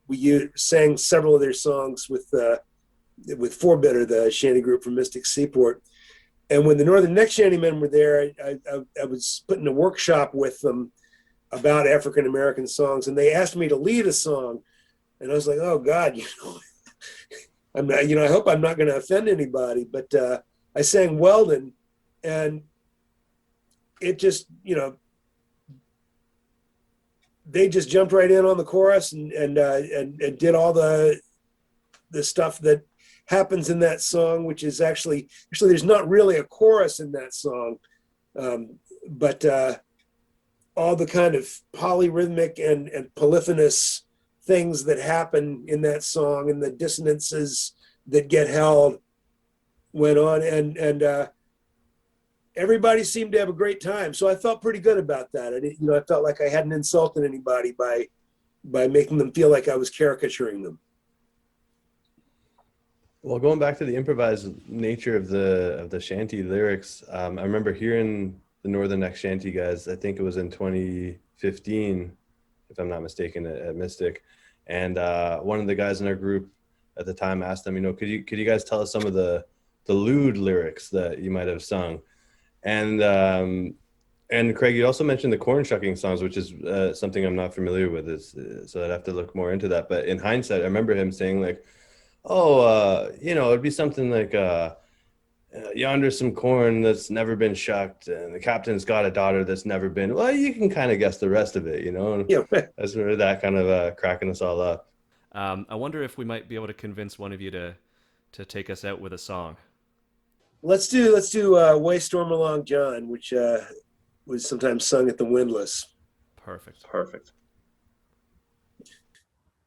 we sang several of their songs with Four-Bitter, the shanty group from Mystic Seaport. And when the Northern Neck Shantymen were there, I was putting a workshop with them about African-American songs, and they asked me to lead a song. And I was like, oh God, I'm not, I hope I'm not going to offend anybody, but I sang Weldon, and it just, they just jumped right in on the chorus and did all the stuff that happens in that song, which is actually there's not really a chorus in that song, but all the kind of polyrhythmic and polyphonous things that happen in that song and the dissonances that get held went on, and everybody seemed to have a great time. So I felt pretty good about that. I felt like I hadn't insulted anybody by making them feel like I was caricaturing them. Well, going back to the improvised nature of the shanty lyrics, I remember hearing the Northern X Shanty guys. I think it was in 2015, if I'm not mistaken, at Mystic, and one of the guys in our group at the time asked them, could you guys tell us some of the lewd lyrics that you might have sung, and Craig, you also mentioned the corn shucking songs, which is something I'm not familiar with, so I'd have to look more into that. But in hindsight, I remember him saying like, it'd be something like, yonder's some corn that's never been shucked, and the captain's got a daughter that's never been. Well, you can kind of guess the rest of it, Yeah. That's really that kind of cracking us all up. I wonder if we might be able to convince one of you to take us out with a song. Let's do Way Storm Along John, which was sometimes sung at the Windlass. Perfect.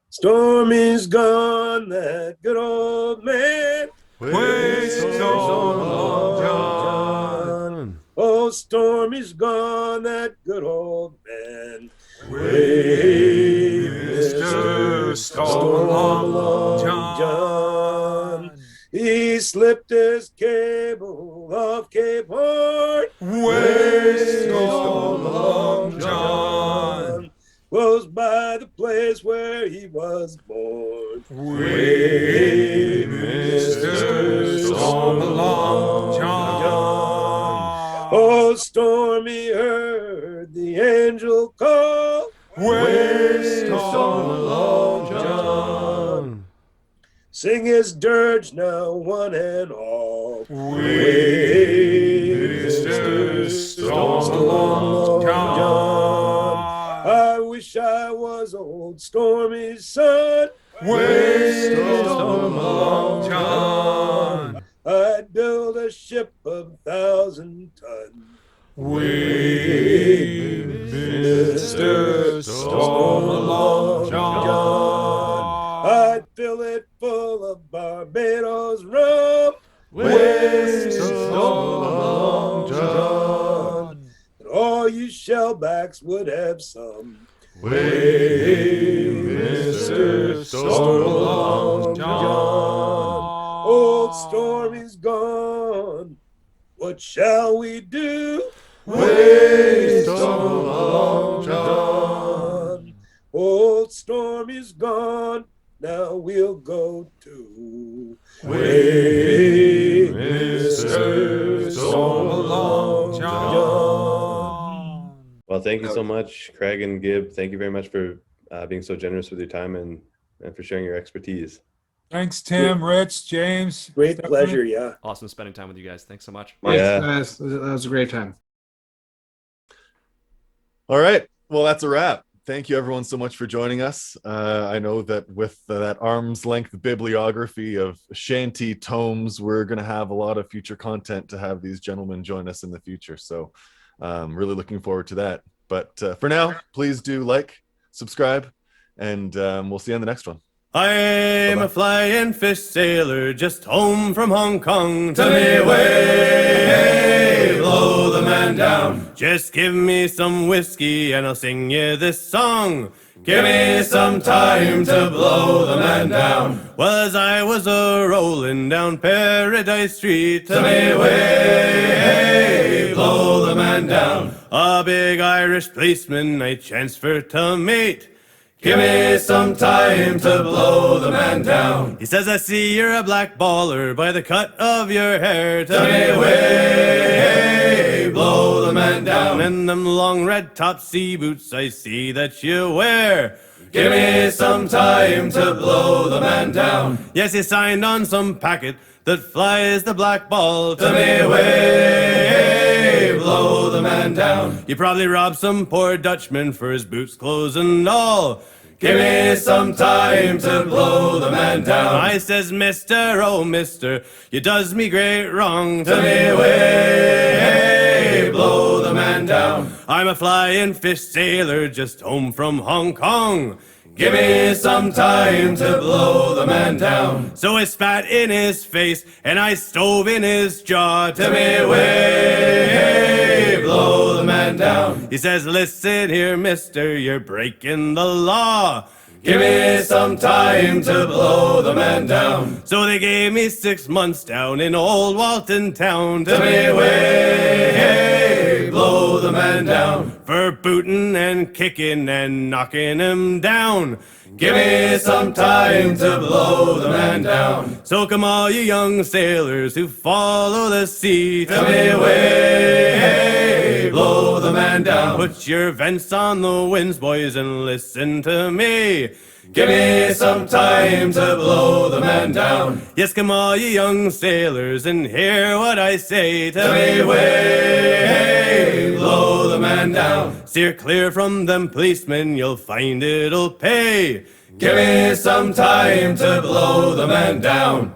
Stormy's gone, that good old man. Way storm along John. Oh, Stormy's gone, that good old man. Way, Mr. Storm along John. He slipped his cable off Cape Horn. Way storm along John. Close by the place where he was born. Way, Mr. Storm along John. Oh, Stormy heard the angel call. Way storm along John. Sing his dirge now, one and all. Way, Mr. Storm along John. I wish I was old Stormy's son. Way storm along John. I'd build a ship of 1,000 tons. Way, Mr. Storm along John. I'd fill it full of Barbados rum. Way storm along John. And all you shellbacks would have some. Way, Mr. Storm along John. Old Stormy's gone. What shall we do? Way storm along John. Old Stormy's gone. Now we'll go to Way, Mr. Storm along John. Well, thank you so much, Craig and Gibb. Thank you very much for being so generous with your time and for sharing your expertise. Thanks, Tim, Rich, James. Great Stephanie. pleasure, yeah. Awesome spending time with you guys. Thanks so much. Yeah. Thanks, guys. That was a great time. All right. Well, that's a wrap. Thank you, everyone, so much for joining us. I know that with that arm's length bibliography of shanty tomes, we're going to have a lot of future content to have these gentlemen join us in the future. So really looking forward to that. But for now, please do like, subscribe, and we'll see you on the next one. I'm a flying fish sailor just home from Hong Kong. To me way, blow the man down. Just give me some whiskey and I'll sing you this song. Give me some time to blow the man down. Well, as I was a-rolling down Paradise Street, to me way, blow the man down. A big Irish policeman I chanced for to meet. Give me some time to blow the man down. He says, I see you're a black baller by the cut of your hair. To me way, blow the man down. And them long red top sea boots I see that you wear. Give me some time to blow the man down. Yes, he signed on some packet that flies the black ball. To me way, blow the man down. You probably robbed some poor Dutchman for his boots, clothes and all. Give me some time to blow the man down. I says, mister, oh mister, you does me great wrong. To me way, blow the man down. I'm a flying fish sailor just home from Hong Kong. Give me some time to blow the man down. So I spat in his face and I stove in his jaw. To me way, blow the man down. He says, listen here, mister, you're breaking the law. Give me some time to blow the man down. So they gave me 6 months down in old Walton town to me way, hey, blow the man down. For booting and kicking and knocking him down. Give me some time to blow the man down. So come all you young sailors who follow the sea to me way, hey, blow the man down. Put your vents on the winds, boys, and listen to me. Give me some time to blow the man down. Yes, come all you young sailors and hear what I say to me way, hey, blow the man down. Steer clear from them policemen, you'll find it'll pay. Give me some time to blow the man down.